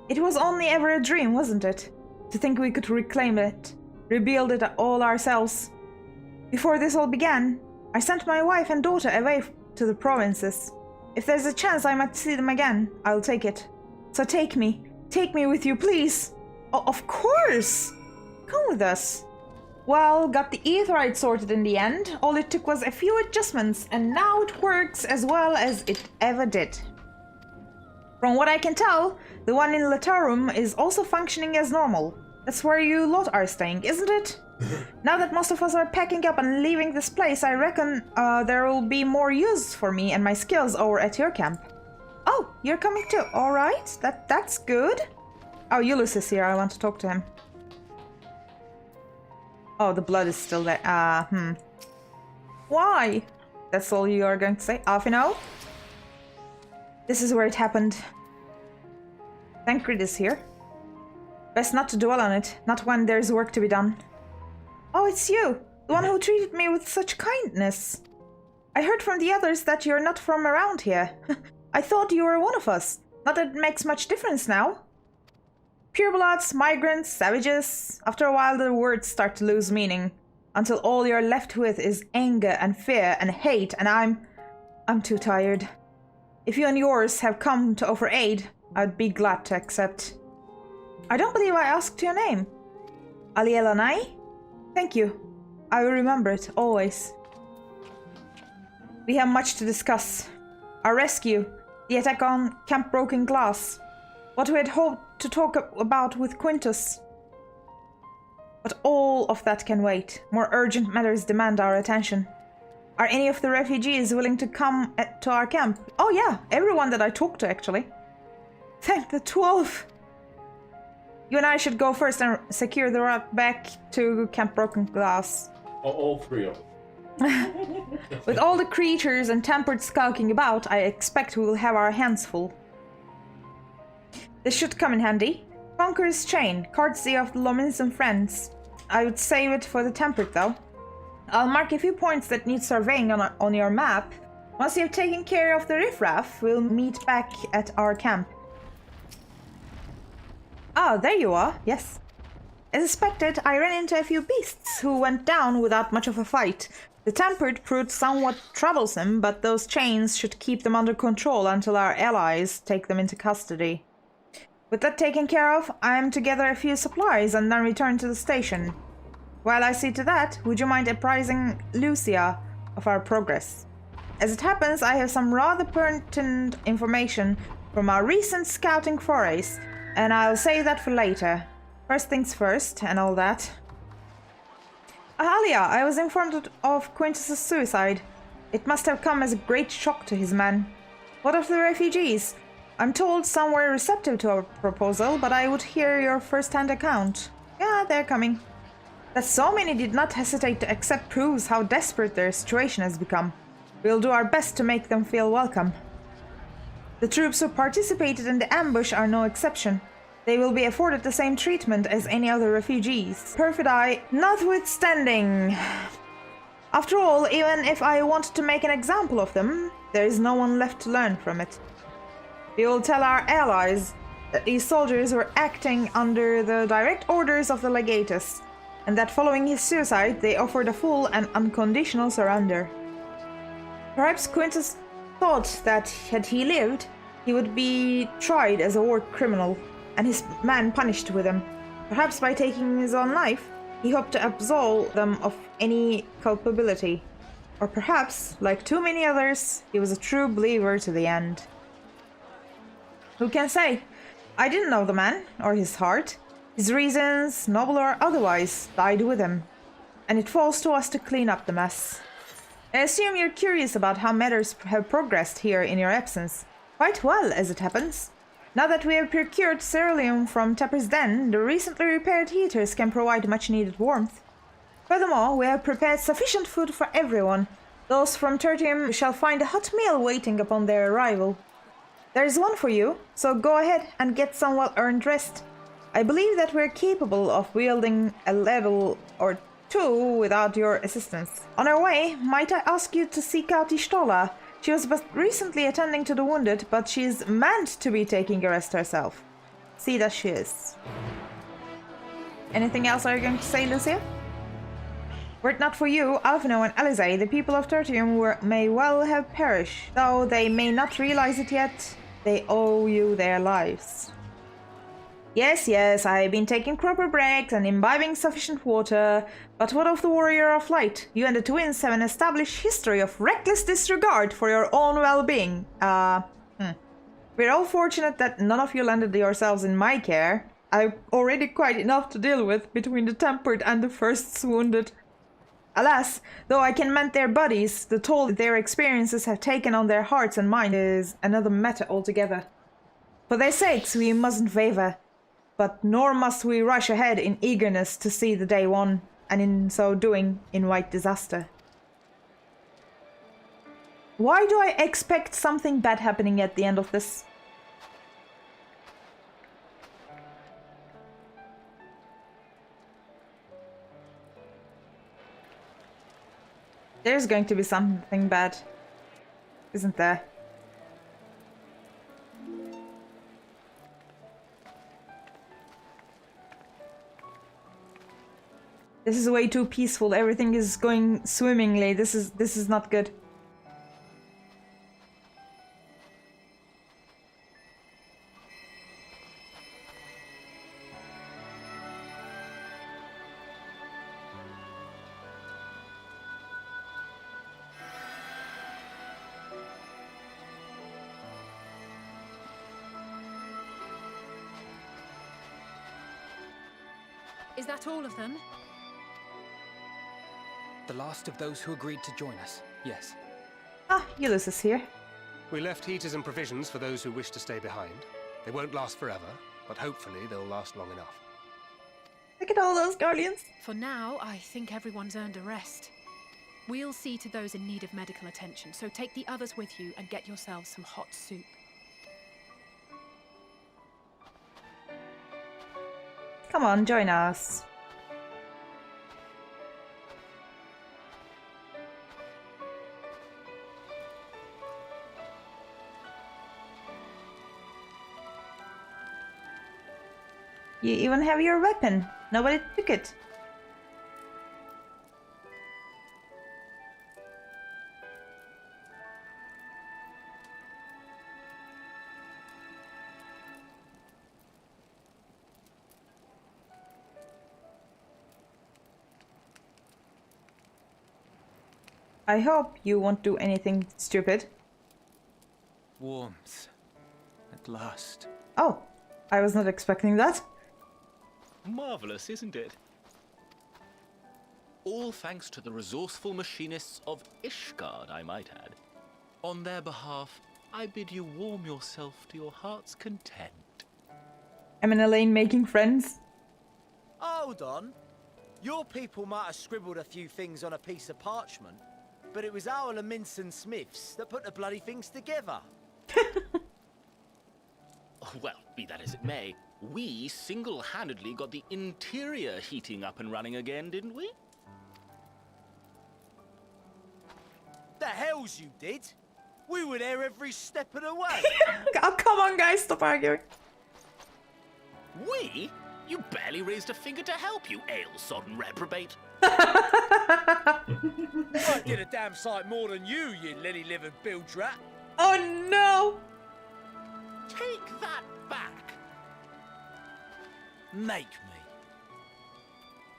Speaker 1: It was only ever a dream, wasn't it? To think we could reclaim it, rebuild it all ourselves. Before this all began, I sent my wife and daughter away to the provinces. If there's a chance I might see them again, I'll take it. So take me with you, please. Oh, of course! Come with us. Well, got the aetheryte sorted in the end. All it took was a few adjustments, and now it works as well as it ever did. From what I can tell, the one in Latarum is also functioning as normal. That's where you lot are staying, isn't it? Now that most of us are packing up and leaving this place, I reckon there will be more use for me and my skills over at your camp. Oh, you're coming too. Alright, that's good. Oh, Ulysses is here. I want to talk to him. Oh, the blood is still there. Why? That's all you are going to say? Alfino? This is where it happened. Tancred is here. Best not to dwell on it, not when there's work to be done. Oh, it's you! The one who treated me with such kindness. I heard from the others that you're not from around here. I thought you were one of us. Not that it makes much difference now. Purebloods, migrants, savages. After a while the words start to lose meaning. Until all you're left with is anger and fear and hate, and I'm too tired. If you and yours have come to offer aid, I'd be glad to accept. I don't believe I asked your name. Alielanai? Thank you. I will remember it, always. We have much to discuss. Our rescue, the attack on Camp Broken Glass, what we had hoped to talk about with Quintus. But all of that can wait. More urgent matters demand our attention. Are any of the refugees willing to come to our camp? Oh yeah, everyone that I talked to, actually. Thank the 12! You and I should go first and secure the route back to Camp Broken Glass.
Speaker 11: All three of them.
Speaker 1: With all the creatures and tempered skulking about, I expect we will have our hands full. This should come in handy. Conqueror's Chain, courtesy of the Lomins and friends. I would save it for the tempered though. I'll mark a few points that need surveying on your map. Once you've taken care of the riffraff, we'll meet back at our camp. Ah, there you are, yes. As expected, I ran into a few beasts who went down without much of a fight. The tempered proved somewhat troublesome, but those chains should keep them under control until our allies take them into custody. With that taken care of, I am to gather a few supplies and then return to the station. While I see to that, would you mind apprising Lucia of our progress? As it happens, I have some rather pertinent information from our recent scouting forays, and I'll save that for later. First things first, and all that. Ahalia, I was informed of Quintus' suicide. It must have come as a great shock to his men. What of the refugees? I'm told some were receptive to our proposal, but I would hear your first-hand account. Yeah, they're coming. That so many did not hesitate to accept proves how desperate their situation has become. We'll do our best to make them feel welcome. The troops who participated in the ambush are no exception. They will be afforded the same treatment as any other refugees. Perfidy notwithstanding. After all, even if I wanted to make an example of them, there is no one left to learn from it. We will tell our allies that these soldiers were acting under the direct orders of the legatus, and that following his suicide, they offered a full and unconditional surrender. Perhaps Quintus thought that had he lived, he would be tried as a war criminal and his men punished with him. Perhaps by taking his own life, he hoped to absolve them of any culpability. Or perhaps, like too many others, he was a true believer to the end. Who can say? I didn't know the man, or his heart. His reasons, noble or otherwise, died with him. And it falls to us to clean up the mess. I assume you're curious about how matters have progressed here in your absence. Quite well, as it happens. Now that we have procured ceruleum from Tepper's Den, the recently repaired heaters can provide much-needed warmth. Furthermore, we have prepared sufficient food for everyone. Those from Tertium shall find a hot meal waiting upon their arrival. There is one for you, so go ahead and get some well-earned rest. I believe that we're capable of wielding a level or two without your assistance. On our way, might I ask you to seek out Ishtola? She was but recently attending to the wounded, but she is meant to be taking a rest herself. See that she is. Anything else are you going to say, Lucia? Were it not for you, Alphino and Alizé, the people of Tertium may well have perished. Though they may not realize it yet, they owe you their lives. Yes, I've been taking proper breaks and imbibing sufficient water, but what of the Warrior of Light? You and the twins have an established history of reckless disregard for your own well-being. We're all fortunate that none of you landed yourselves in my care. I've already quite enough to deal with between the tempered and the first wounded. Alas, though I can mend their bodies, the toll their experiences have taken on their hearts and minds is another matter altogether. For their sakes, we mustn't waver. But nor must we rush ahead in eagerness to see the day won, and in so doing, invite disaster. Why do I expect something bad happening at the end of this? There's going to be something bad, isn't there? This is way too peaceful. Everything is going swimmingly. This is not good.
Speaker 5: Is that all of them?
Speaker 8: The last of those who agreed to join us, yes.
Speaker 1: Ah, Ulysses here.
Speaker 3: We left heaters and provisions for those who wish to stay behind. They won't last forever, but hopefully they'll last long enough.
Speaker 1: Look at all those guardians.
Speaker 5: For now, I think everyone's earned a rest. We'll see to those in need of medical attention, so take the others with you and get yourselves some hot soup.
Speaker 1: Come on, join us. You even have your weapon. Nobody took it. I hope you won't do anything stupid.
Speaker 4: Warmth. At last.
Speaker 1: Oh, I was not expecting that.
Speaker 13: Marvelous, isn't it? All thanks to the resourceful machinists of Ishgard, I might add. On their behalf, I bid you warm yourself to your heart's content.
Speaker 1: I'm in Elaine making friends.
Speaker 12: Hold on. Your people might have scribbled a few things on a piece of parchment, but it was our Leminson Smiths that put the bloody things together.
Speaker 13: Well, be that as it may, we single-handedly got the interior heating up and running again, didn't we?
Speaker 12: The hells you did! We were there every step of the way!
Speaker 1: Oh, come on, guys, stop arguing.
Speaker 13: We? You barely raised a finger to help, you ale-sodden reprobate.
Speaker 12: I did a damn sight more than you, you lily-livered bilge rat.
Speaker 1: Oh no!
Speaker 12: Take that back. Make me.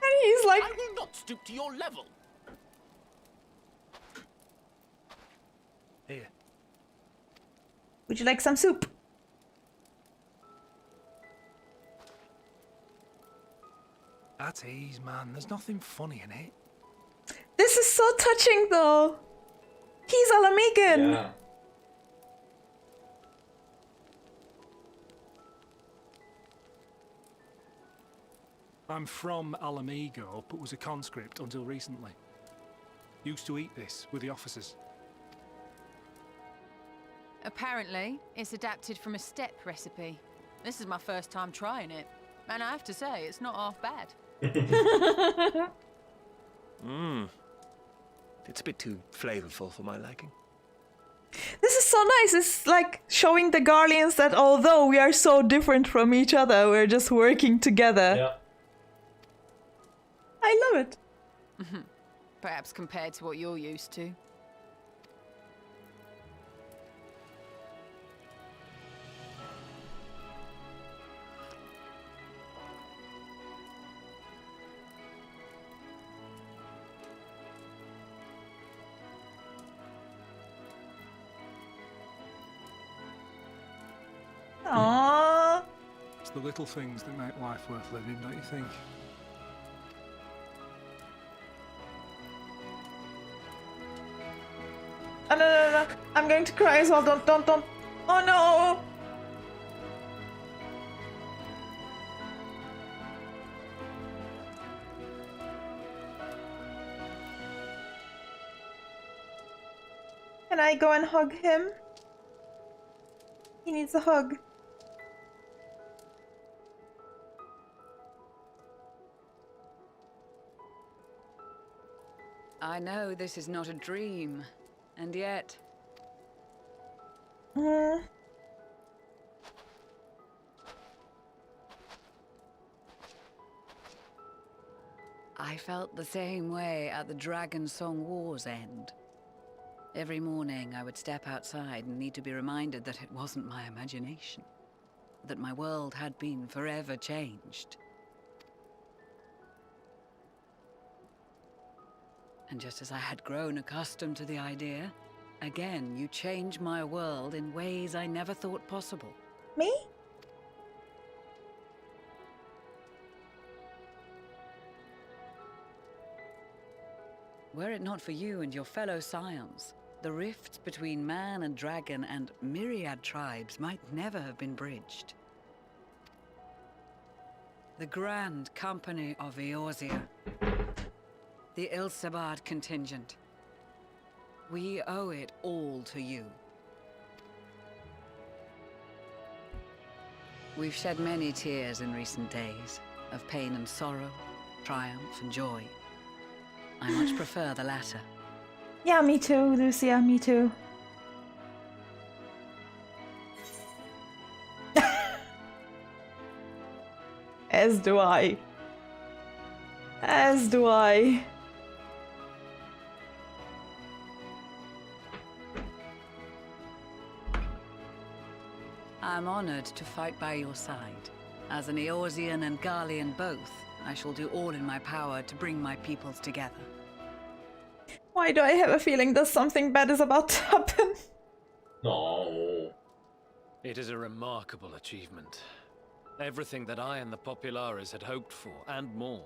Speaker 1: And he's like,
Speaker 13: I will not stoop to your level.
Speaker 12: Here.
Speaker 1: would you like some soup?
Speaker 12: At ease, man. There's nothing funny in it.
Speaker 1: This is so touching though. He's Alamigan.
Speaker 11: Yeah.
Speaker 14: I'm from Alamigo, but was a conscript until recently. Used to eat this with the officers.
Speaker 15: Apparently, it's adapted from a steppe recipe. This is my first time trying it, and I have to say, it's not half bad.
Speaker 12: It's a bit too flavorful for my liking.
Speaker 1: This is so nice. It's like showing the Garleans that although we are so different from each other, we're just working together.
Speaker 11: Yeah.
Speaker 1: I love it.
Speaker 15: Perhaps compared to what you're used to.
Speaker 1: Aww.
Speaker 14: It's the little things that make life worth living, don't you think?
Speaker 1: Oh, no. I'm going to cry as well. Don't. Oh, no. Can I go and hug him? He needs a hug.
Speaker 9: I know this is not a dream, and yet... I felt the same way at the Dragon Song War's end. Every morning I would step outside and need to be reminded that it wasn't my imagination, that my world had been forever changed. And just as I had grown accustomed to the idea, again you change my world in ways I never thought possible.
Speaker 1: Me?
Speaker 9: Were it not for you and your fellow Scions, the rifts between man and dragon and myriad tribes might never have been bridged. The Grand Company of Eorzea, the Ilsabard contingent, we owe it all to you. We've shed many tears in recent days, of pain and sorrow, triumph and joy. I much prefer the latter.
Speaker 1: Yeah, me too, Lucia, me too. As do I. As do I.
Speaker 9: I'm honored to fight by your side. As an Eorzean and Garlean both, I shall do all in my power to bring my peoples together.
Speaker 1: Why do I have a feeling that something bad is about to happen?
Speaker 11: No.
Speaker 10: It is a remarkable achievement. Everything that I and the Populares had hoped for, and more.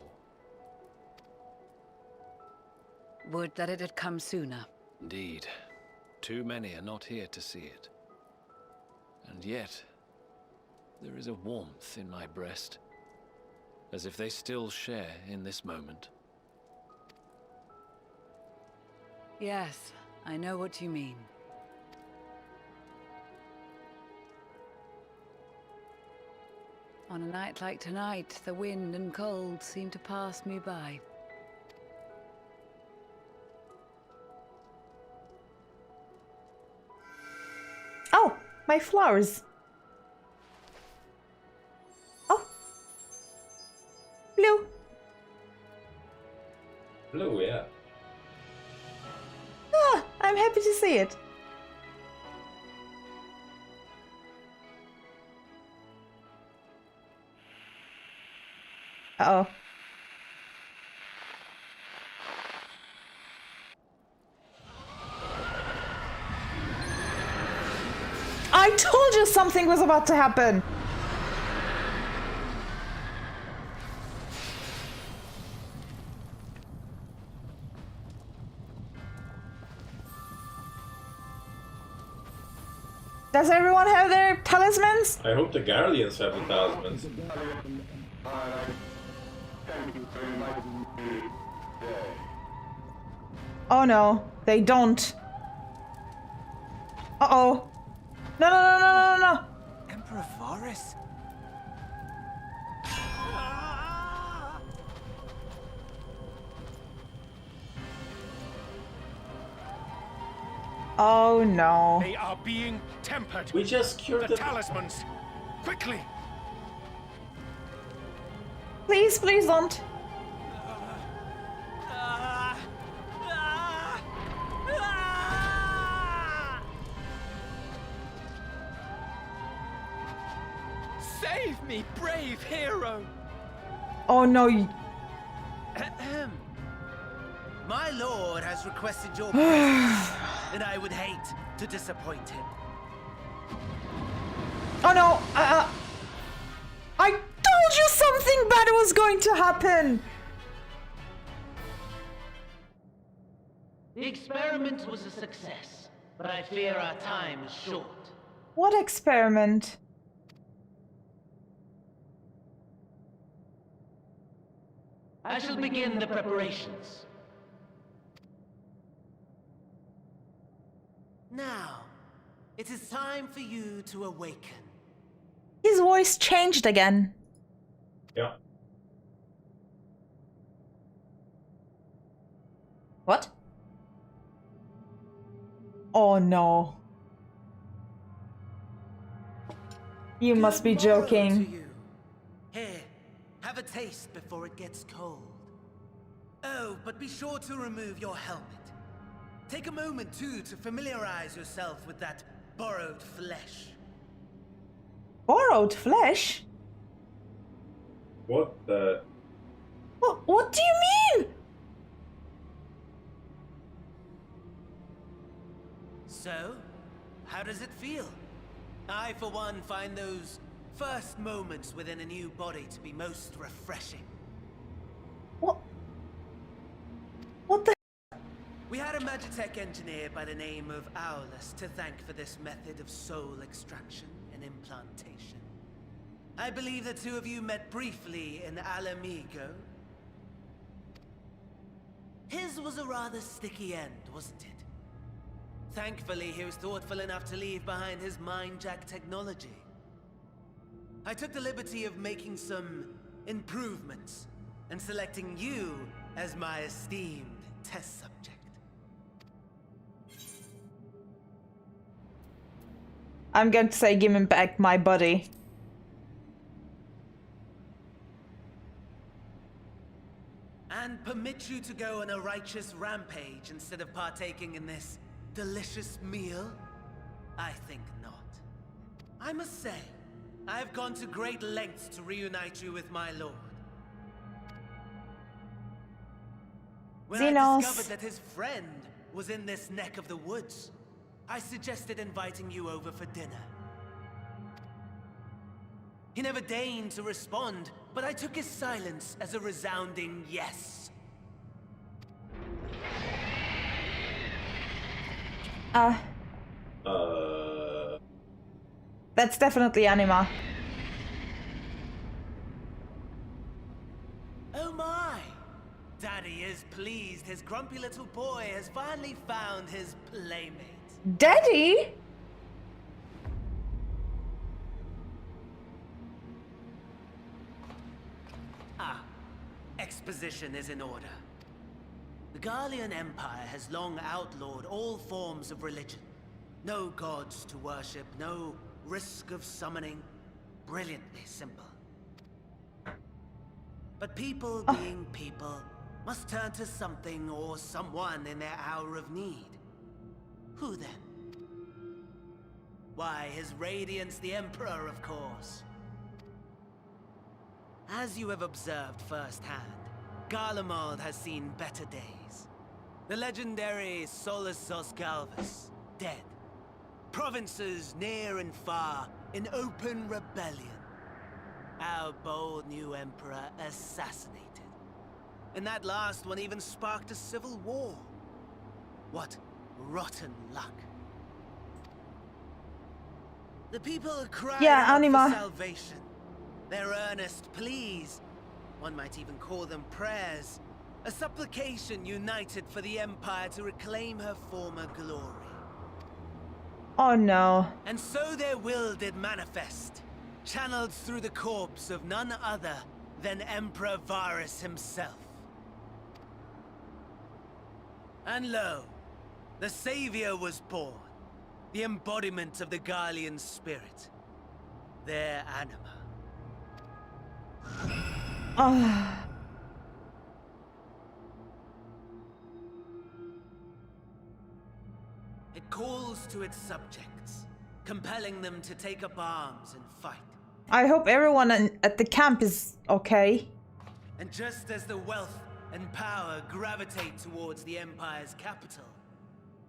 Speaker 9: Would that it had come sooner.
Speaker 10: Indeed. Too many are not here to see it. And yet, there is a warmth in my breast, as if they still share in this moment.
Speaker 9: Yes, I know what you mean. On a night like tonight, the wind and cold seem to pass me by.
Speaker 1: Oh, my flowers. Oh. Blue.
Speaker 11: Blue, yeah.
Speaker 1: Ah, I'm happy to see it. Uh-oh. I told you something was about to happen! Does everyone have their talismans?
Speaker 11: I hope the Guardians have the talismans.
Speaker 1: Oh no, they don't. Uh-oh. No, no, no, no, no, no, no.
Speaker 12: Emperor Varus?
Speaker 1: Oh no.
Speaker 14: They are being tempered.
Speaker 11: We just cured
Speaker 14: the talismans. Quickly.
Speaker 1: Please, please don't.
Speaker 12: Save me, brave hero!
Speaker 1: Oh no.
Speaker 12: My lord has requested your presence, and I would hate to disappoint him.
Speaker 1: Oh no. I told you something bad was going to happen.
Speaker 16: The experiment was a success, but I fear our time is short.
Speaker 1: What experiment?
Speaker 16: I shall begin the preparations.
Speaker 12: Now, it is time for you to awaken.
Speaker 1: His voice changed again.
Speaker 11: Yeah.
Speaker 1: What? Oh no. You must be joking.
Speaker 12: Here, have a taste before it gets cold. Oh, but be sure to remove your helmet. Take a moment, too, to familiarize yourself with that borrowed flesh.
Speaker 1: Borrowed flesh?
Speaker 11: What the...
Speaker 1: What do you mean?
Speaker 12: So, how does it feel? I, for one, find those first moments within a new body to be most refreshing.
Speaker 1: What the...
Speaker 12: We had a Magitech engineer by the name of Aulus to thank for this method of soul extraction and implantation. I believe the two of you met briefly in Alamigo. His was a rather sticky end, wasn't it? Thankfully, he was thoughtful enough to leave behind his mind-jack technology. I took the liberty of making some improvements and selecting you as my esteemed test subject.
Speaker 1: I'm going to say give me back my body.
Speaker 12: And permit you to go on a righteous rampage instead of partaking in this delicious meal? I think not. I must say, I have gone to great lengths to reunite you with my lord. When I
Speaker 1: Zenos.
Speaker 12: discovered that his friend was in this neck of the woods, I suggested inviting you over for dinner. He never deigned to respond, but I took his silence as a resounding yes.
Speaker 1: That's definitely Anima.
Speaker 12: Oh my! Daddy is pleased his grumpy little boy has finally found his playmate.
Speaker 1: Daddy?
Speaker 12: Ah, exposition is in order. The Garlean Empire has long outlawed all forms of religion. No gods to worship, no risk of summoning. Brilliantly simple. But people being people, must turn to something or someone in their hour of need. Who then? Why, His Radiance the Emperor, of course. As you have observed firsthand, Garlemald has seen better days. The legendary Solosos Galvus, dead. Provinces near and far in open rebellion. Our bold new emperor assassinated. And that last one even sparked a civil war. What rotten luck. The people cried out
Speaker 1: Anima.
Speaker 12: for salvation. Their earnest pleas, one might even call them prayers, a supplication united for the Empire to reclaim her former glory.
Speaker 1: Oh no.
Speaker 12: And so their will did manifest, channeled through the corpse of none other than Emperor Varus himself. And lo, the Savior was born, the embodiment of the Garlean spirit, their anima.
Speaker 1: Ah.
Speaker 12: It calls to its subjects, compelling them to take up arms and fight.
Speaker 1: I hope everyone at the camp is okay.
Speaker 12: And just as the wealth and power gravitate towards the Empire's capital,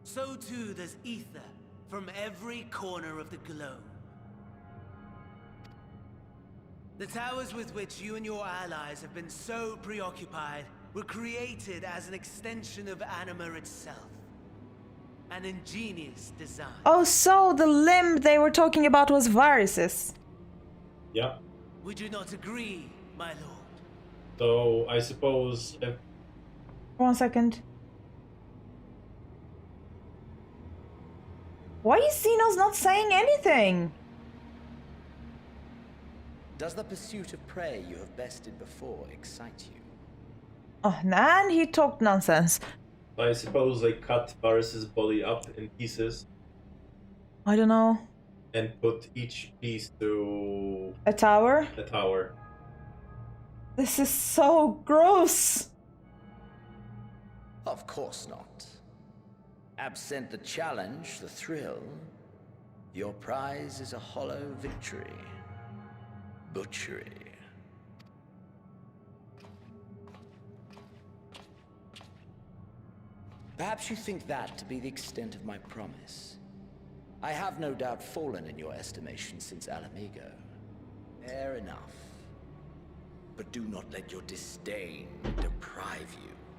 Speaker 12: so too does ether from every corner of the globe. The towers with which you and your allies have been so preoccupied were created as an extension of Anima itself. An ingenious design.
Speaker 1: Oh, so the limb they were talking about was Varus's.
Speaker 11: Yeah.
Speaker 12: Would you not agree, my lord?
Speaker 11: So I suppose if
Speaker 1: 1 second. Why is Zenos not saying anything?
Speaker 17: Does the pursuit of prey you have bested before excite you?
Speaker 1: Oh, man, he talked nonsense.
Speaker 11: I suppose they cut Varus's body up in pieces
Speaker 1: I don't know.
Speaker 11: and put each piece to
Speaker 1: A tower?
Speaker 11: a tower.
Speaker 1: This is so gross.
Speaker 17: Of course not. Absent the challenge, the thrill, your prize is a hollow victory. Butchery. Perhaps you think that to be the extent of my promise. I have no doubt fallen in your estimation since Alamigo. Fair enough. But do not let your disdain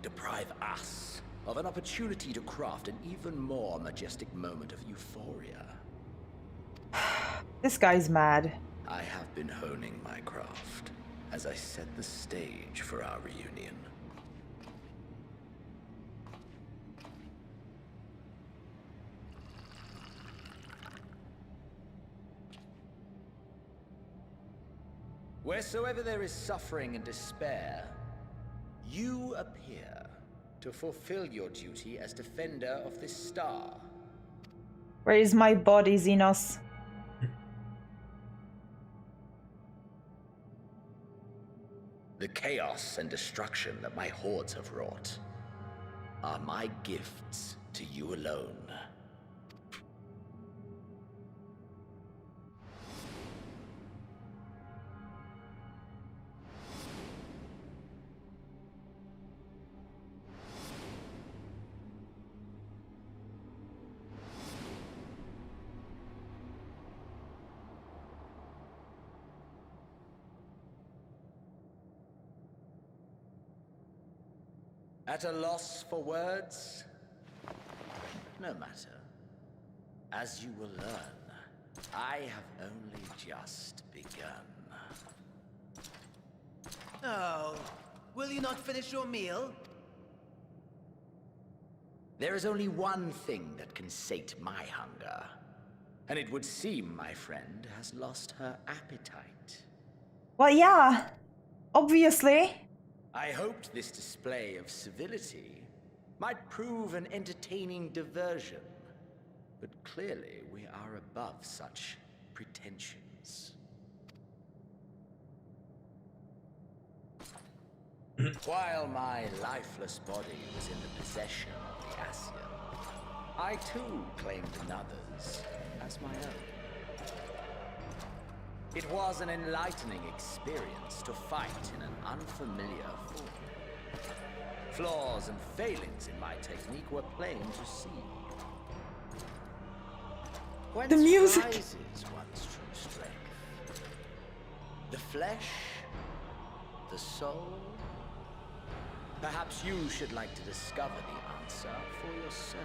Speaker 17: deprive us, of an opportunity to craft an even more majestic moment of euphoria.
Speaker 1: This guy's mad.
Speaker 17: I have been honing my craft as I set the stage for our reunion. Wheresoever there is suffering and despair, you appear to fulfill your duty as defender of this star.
Speaker 1: Where is my body, Zenos?
Speaker 17: The chaos and destruction that my hordes have wrought are my gifts to you alone. At a loss for words? No matter. As you will learn, I have only just begun.
Speaker 12: Oh, will you not finish your meal?
Speaker 17: There is only one thing that can sate my hunger. And it would seem my friend has lost her appetite.
Speaker 1: Well, yeah. Obviously.
Speaker 17: I hoped this display of civility might prove an entertaining diversion. But clearly we are above such pretensions. While my lifeless body was in the possession of the Ascian, I too claimed another's as my own. It was an enlightening experience to fight in an unfamiliar form. Flaws and failings in my technique were plain to see. Whence
Speaker 1: The music!
Speaker 17: rises one's true strength? The flesh? The soul? Perhaps you should like to discover the answer for yourself.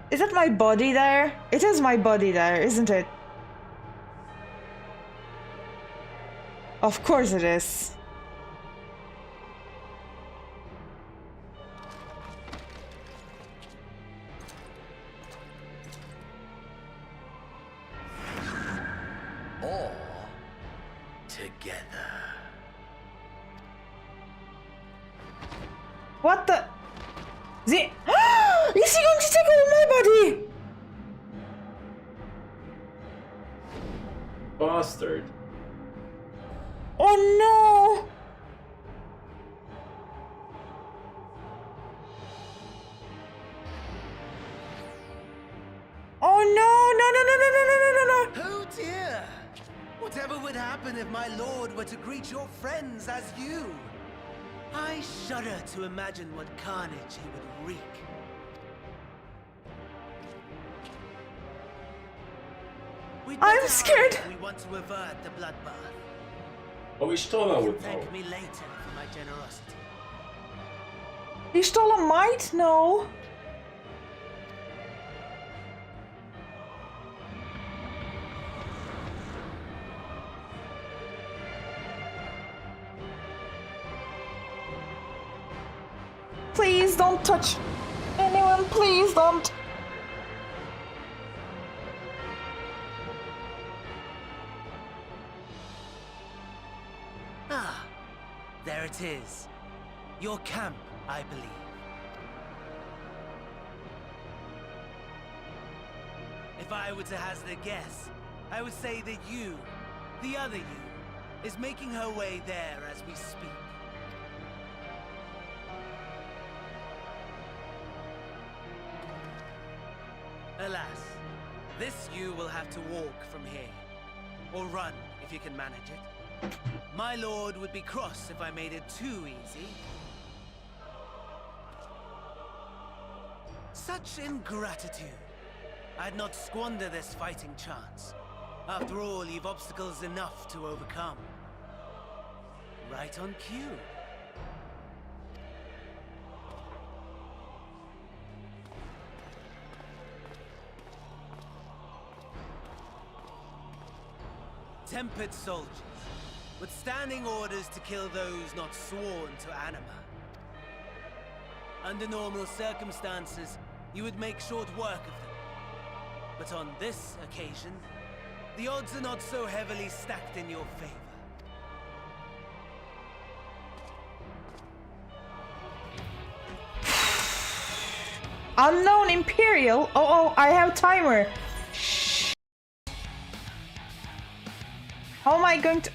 Speaker 1: Is it my body there? It is my body there, isn't it? Of course it is.
Speaker 17: Or together.
Speaker 1: What the? Is he going to take over my body?
Speaker 11: Bastard.
Speaker 1: Oh no! Oh no!
Speaker 12: Oh dear! Whatever would happen if my lord were to greet your friends as you? I shudder to imagine what carnage he would wreak.
Speaker 1: I'm scared.
Speaker 12: We want to avert the bloodbath.
Speaker 11: Oh, Ishtola would know.
Speaker 12: Thank me later for my generosity.
Speaker 1: You stole a might? No. Please don't touch anyone, please don't.
Speaker 12: Ah, there it is. Your camp, I believe. If I were to hazard a guess, I would say that you, the other you, is making her way there as we speak. Alas, this you will have to walk from here. Or run, if you can manage it. My lord would be cross if I made it too easy. Such ingratitude. I'd not squander this fighting chance. After all, you've obstacles enough to overcome. Right on cue. Tempered soldiers, with standing orders to kill those not sworn to anima. Under normal circumstances, you would make short work of them. But on this occasion, the odds are not so heavily stacked in your favor.
Speaker 1: Unknown Imperial? Oh, I have timer. How am I going to...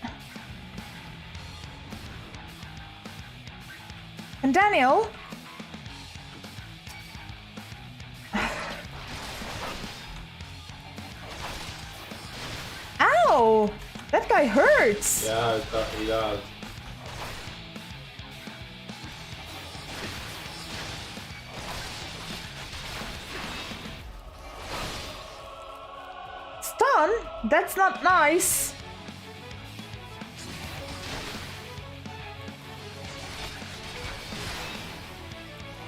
Speaker 1: And Daniel? Ow! That guy hurts!
Speaker 11: Yeah, he does.
Speaker 1: Stun? That's not nice.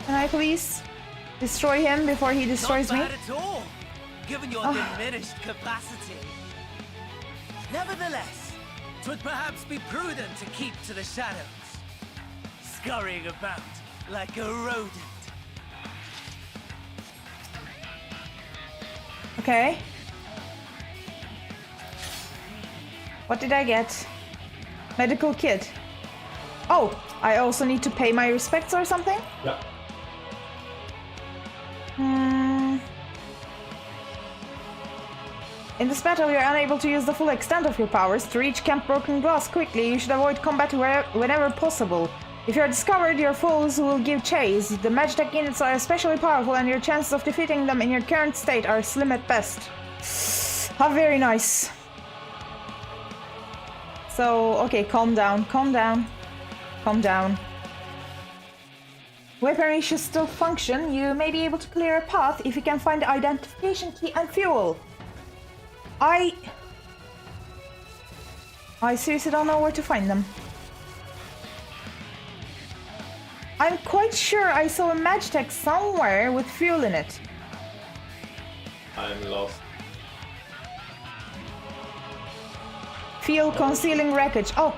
Speaker 1: Can I please destroy him before he destroys me?
Speaker 12: Not bad at all, given your diminished capacity. Nevertheless, 'twould perhaps be prudent to keep to the shadows, scurrying about like a rodent.
Speaker 1: Okay. What did I get? Medical kit. Oh, I also need to pay my respects or something?
Speaker 11: Yeah.
Speaker 1: In this battle, you're unable to use the full extent of your powers. To reach Camp Broken Glass quickly, you should avoid combat whenever possible. If you're discovered, your foes will give chase. The Magitech units are especially powerful, and your chances of defeating them in your current state are slim at best. How very nice. So, okay, calm down, calm down, calm down. Weaponry should still function. You may be able to clear a path if you can find the identification key and fuel. I seriously don't know where to find them. I'm quite sure I saw a Magitech somewhere with fuel in it.
Speaker 11: I'm lost.
Speaker 1: Fuel concealing wreckage. Oh,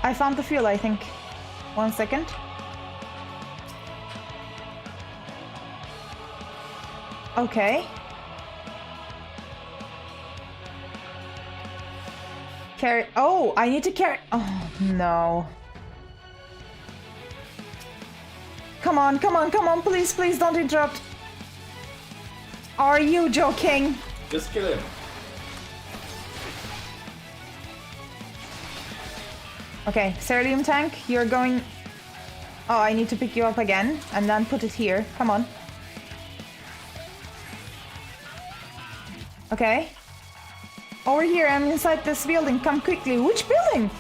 Speaker 1: I found the fuel, I think. 1 second. Okay. Carry. Oh, I need to carry. Oh, no. Come on, come on, come on. Please, please don't interrupt. Are you joking?
Speaker 11: Just kill him.
Speaker 1: Okay, Ceruleum tank, you're going... Oh, I need to pick you up again and then put it here. Come on. Okay. Over here, I'm inside this building. Come quickly. Which building?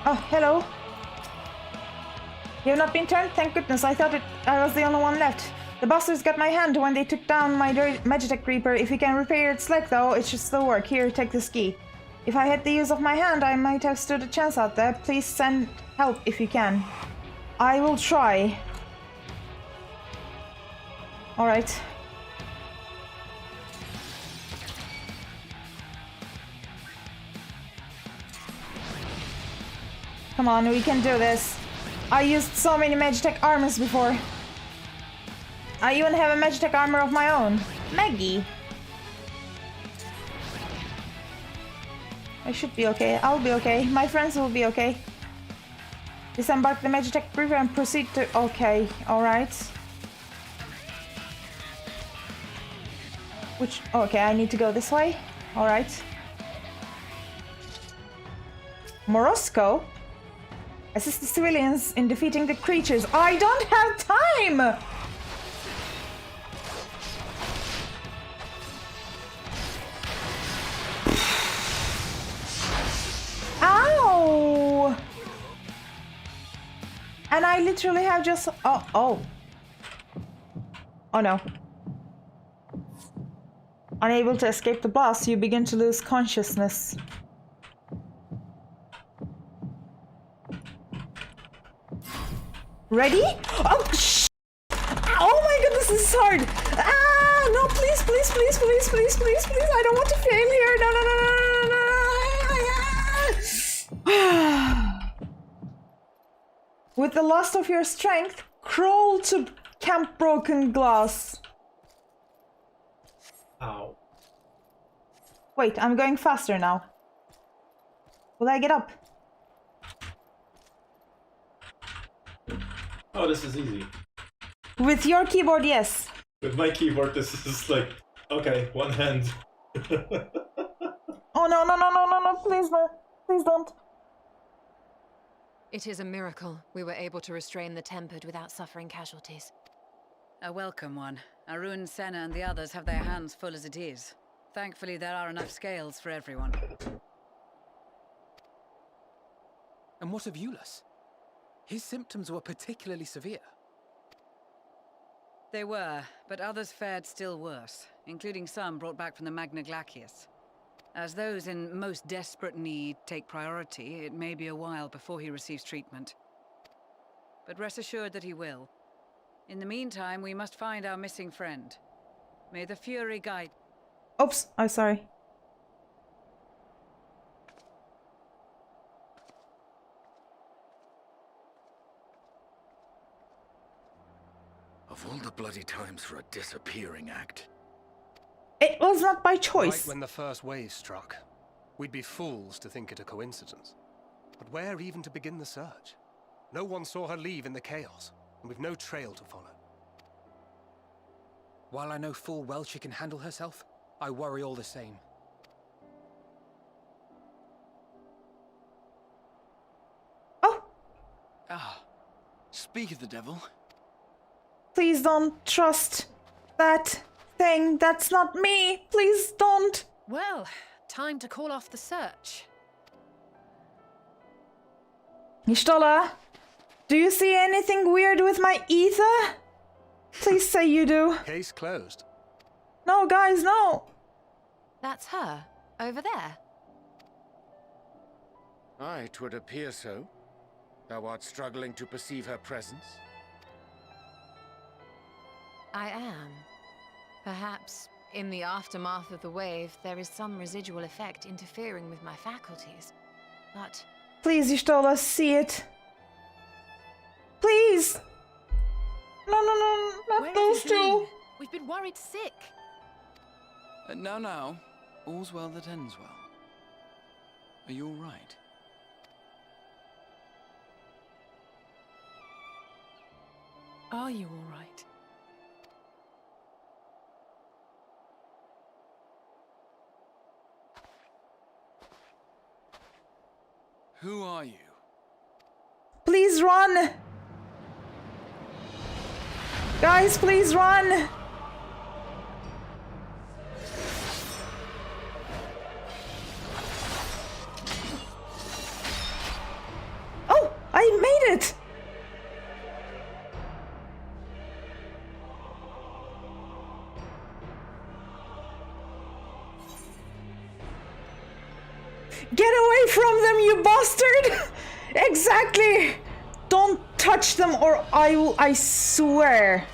Speaker 1: Oh, hello. You have not been turned? Thank goodness. I thought I was the only one left. The bastards got my hand when they took down my Magitech Reaper. If you can repair its leg, though, it should still work. Here, take this key. If I had the use of my hand, I might have stood a chance out there. Please send help if you can. I will try. Alright. Come on, we can do this. I used so many Magitech armors before. I even have a Magitech armor of my own. Maggie. I should be okay. I'll be okay. My friends will be okay. Disembark the Magitech Reaper and proceed to... Okay, alright. Which... Okay, I need to go this way. Alright. Morosco? Assist the civilians in defeating the creatures. I don't have time! Ow! And I literally have just... Oh no. Unable to escape the blast, you begin to lose consciousness. Ready? Oh, oh my goodness, this is hard. Ah, no, please, please, please, please, please, please, please. I don't want to fail here. No, no, no, no, no, no. With the loss of your strength, crawl to Camp Broken Glass.
Speaker 11: Ow.
Speaker 1: Wait, I'm going faster now. Will I get up?
Speaker 11: Oh, this is easy.
Speaker 1: With your keyboard, yes.
Speaker 11: With my keyboard, this is like... Okay, one hand.
Speaker 1: Oh no, no, no, no, no, no, please, no. Please don't.
Speaker 18: It is a miracle we were able to restrain the Tempered without suffering casualties.
Speaker 9: A welcome one. Arun, Senna, and the others have their hands full as it is. Thankfully, there are enough scales for everyone.
Speaker 8: And what of Eulus? His symptoms were particularly severe.
Speaker 9: They were, but others fared still worse, including some brought back from the Magna Glacius. As those in most desperate need take priority, it may be a while before he receives treatment. But rest assured that he will. In the meantime, we must find our missing friend. May the Fury guide...
Speaker 1: Oops, I'm sorry.
Speaker 17: Of all the bloody times for a disappearing act.
Speaker 1: It was not by choice.
Speaker 3: Right when the first wave struck, we'd be fools to think it a coincidence. But where even to begin the search? No one saw her leave in the chaos, and we've no trail to follow.
Speaker 8: While I know full well she can handle herself, I worry all the same.
Speaker 1: Oh!
Speaker 6: Ah, speak of the devil.
Speaker 1: Please don't trust that thing. That's not me. Please don't.
Speaker 5: Well, time to call off the search.
Speaker 1: Y'shtola, do you see anything weird with my ether? Please say you do.
Speaker 3: Case closed.
Speaker 1: No, guys, no.
Speaker 18: That's her, over there.
Speaker 19: Aye, 'twould appear so. Thou art struggling to perceive her presence?
Speaker 18: I am. Perhaps, in the aftermath of the wave, there is some residual effect interfering with my faculties. But...
Speaker 1: Please, Y'shtola, see it. Please! No, not
Speaker 5: Where
Speaker 1: those
Speaker 5: have you
Speaker 1: two.
Speaker 5: been? We've been worried sick.
Speaker 6: Now, all's well that ends well. Are you all right?
Speaker 5: Are you all right?
Speaker 6: Who are you?
Speaker 1: Please run! Guys, please run! Oh, I made it! Get away from them, you bastard! Exactly! Don't touch them or I swear.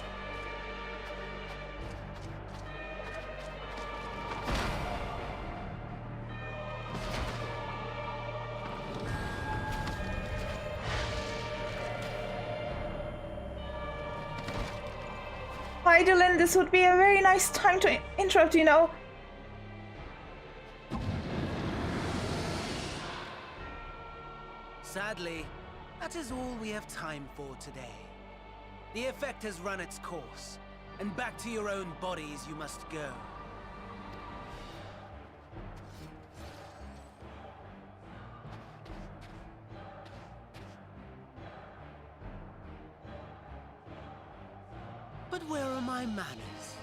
Speaker 1: Hi, Dylan, this would be a very nice time to interrupt, you know.
Speaker 12: Sadly, that is all we have time for today. The effect has run its course, and back to your own bodies you must go. But where are my manners?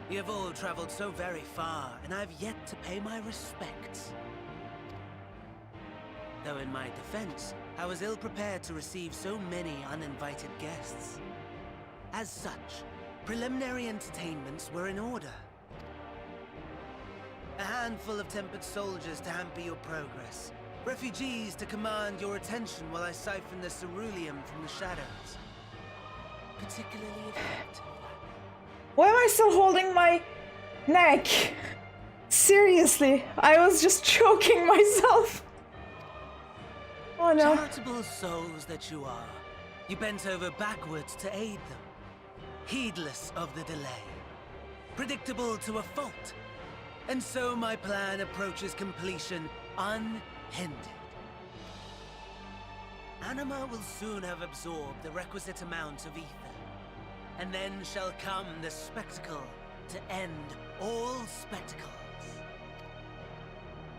Speaker 12: You have all traveled so very far, and I've yet to pay my respects. Though in my defense, I was ill-prepared to receive so many uninvited guests. As such, preliminary entertainments were in order. A handful of tempered soldiers to hamper your progress. Refugees to command your attention while I siphon the ceruleum from the shadows. Particularly effective.
Speaker 1: Why am I still holding my neck? Seriously, I was just choking myself. Oh no.
Speaker 12: Charitable souls that you are, you bent over backwards to aid them, heedless of the delay, predictable to a fault. And so my plan approaches completion unhindered. Anima will soon have absorbed the requisite amount of ether, and then shall come the spectacle to end all spectacles.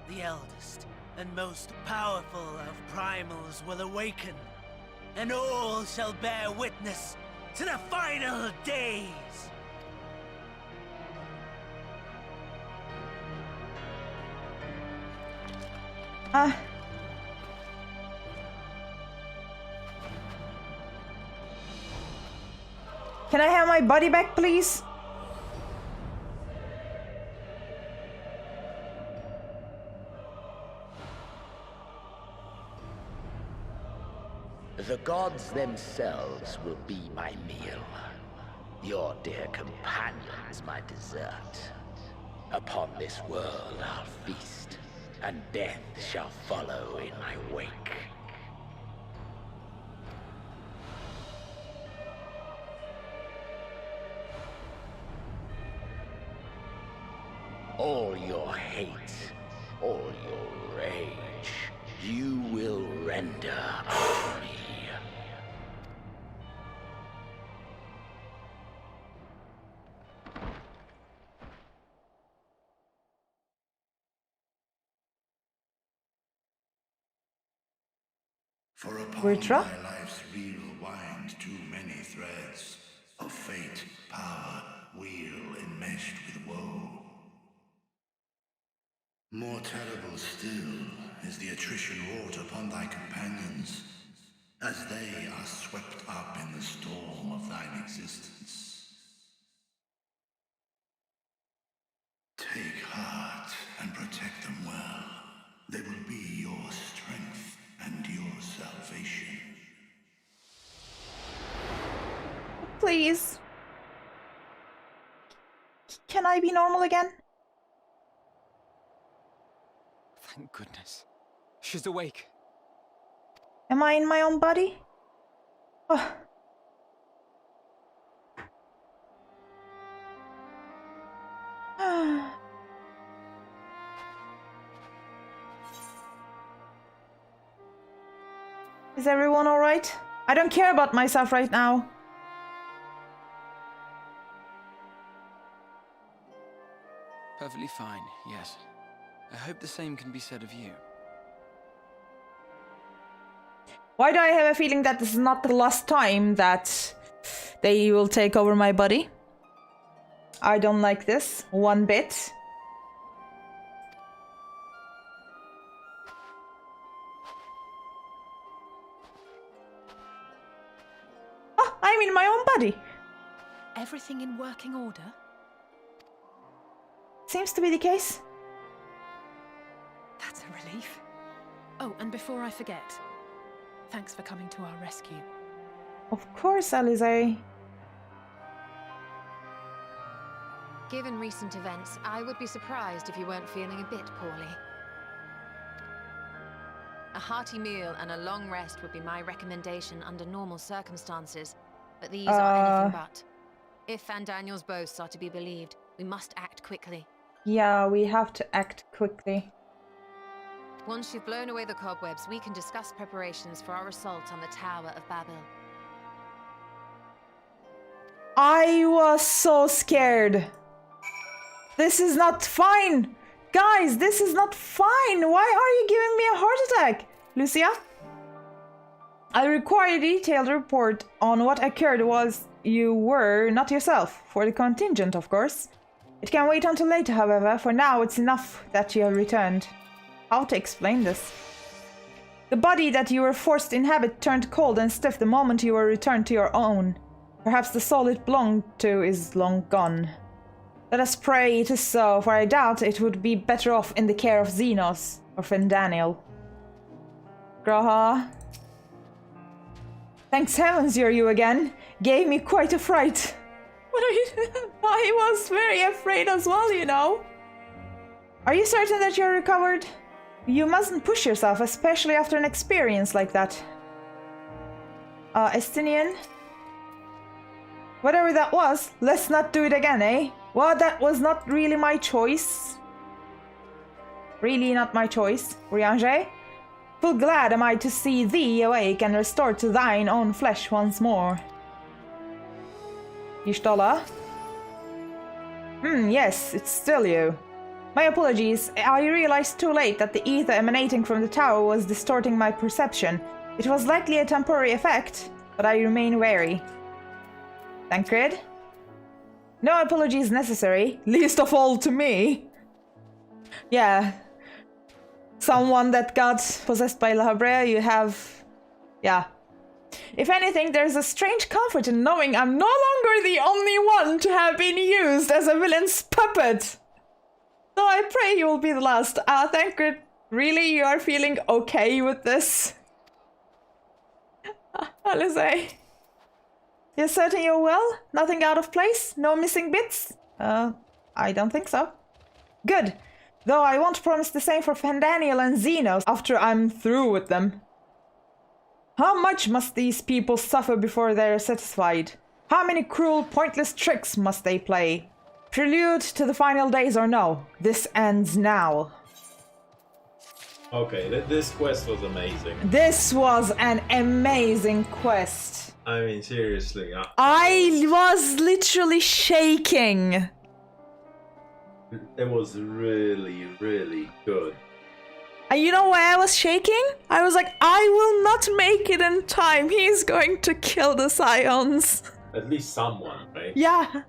Speaker 12: The eldest and most powerful of primals will awaken, and all shall bear witness to the final days.
Speaker 1: Can I have my body back, please?
Speaker 17: The gods themselves will be my meal. Your dear companions my dessert. Upon this world I'll feast, and death shall follow in my wake. All your hate, all your rage, you will render unto me.
Speaker 20: For upon
Speaker 1: Ritra?
Speaker 20: my life's reel wind too many threads of fate, power, wheel enmeshed with woe. More terrible still is the attrition wrought upon thy companions, as they are swept up in the storm of thine existence. Take heart and protect them well. They will be your strength and your salvation.
Speaker 1: Please. Can I be normal again?
Speaker 8: Thank goodness. She's awake.
Speaker 1: Am I in my own body? Oh. Is everyone alright? I don't care about myself right now.
Speaker 6: Perfectly fine, yes. I hope the same can be said of you.
Speaker 1: Why do I have a feeling that this is not the last time that they will take over my body? I don't like this one bit. Oh, I'm in my own body.
Speaker 5: Everything in working order?
Speaker 1: Seems to be the case.
Speaker 5: That's a relief. Oh, and before I forget, thanks for coming to our rescue.
Speaker 1: Of course, Alize.
Speaker 18: Given recent events, I would be surprised if you weren't feeling a bit poorly. A hearty meal and a long rest would be my recommendation under normal circumstances, but these are anything but. If Van Daniel's boasts are to be believed, we must act quickly.
Speaker 1: Yeah, we have to act quickly.
Speaker 18: Once you've blown away the cobwebs, we can discuss preparations for our assault on the Tower of Babel.
Speaker 1: I was so scared. This is not fine. Guys, this is not fine. Why are you giving me a heart attack? Lucia? I require a detailed report on what occurred was you were not yourself. For the contingent, of course. It can wait until later, however. For now, it's enough that you have returned. How to explain this? The body that you were forced to inhabit turned cold and stiff the moment you were returned to your own. Perhaps the soul it belonged to is long gone. Let us pray it is so, for I doubt it would be better off in the care of Zenos or Fendaniel. Graha. Thanks heavens you're you again. Gave me quite a fright. What are you doing? I was very afraid as well, you know. Are you certain that you're recovered? You mustn't push yourself, especially after an experience like that. Estinian? Whatever that was, let's not do it again, eh? Well, that was not really my choice. Really not my choice. Riange? Full glad am I to see thee awake and restored to thine own flesh once more. Y'shtola? Yes, it's still you. My apologies, I realized too late that the ether emanating from the tower was distorting my perception. It was likely a temporary effect, but I remain wary. Tancred? No apologies necessary, least of all to me. Yeah. Someone that got possessed by La Habrea, you have... Yeah. If anything, there's a strange comfort in knowing I'm no longer the only one to have been used as a villain's puppet. So I pray you will be the last. Tancred, really, you are feeling okay with this? Alize? You're certain you're well? Nothing out of place? No missing bits? I don't think so. Good. Though I won't promise the same for Fandaniel and Zenos after I'm through with them. How much must these people suffer before they're satisfied? How many cruel, pointless tricks must they play? Prelude to the final days or no? This ends now.
Speaker 11: Okay, this quest was amazing.
Speaker 1: This was an amazing quest.
Speaker 11: I mean, seriously.
Speaker 1: I was literally shaking.
Speaker 11: It was really, really good.
Speaker 1: And you know why I was shaking? I was like, I will not make it in time. He's going to kill the Scions.
Speaker 11: At least someone, right?
Speaker 1: Yeah.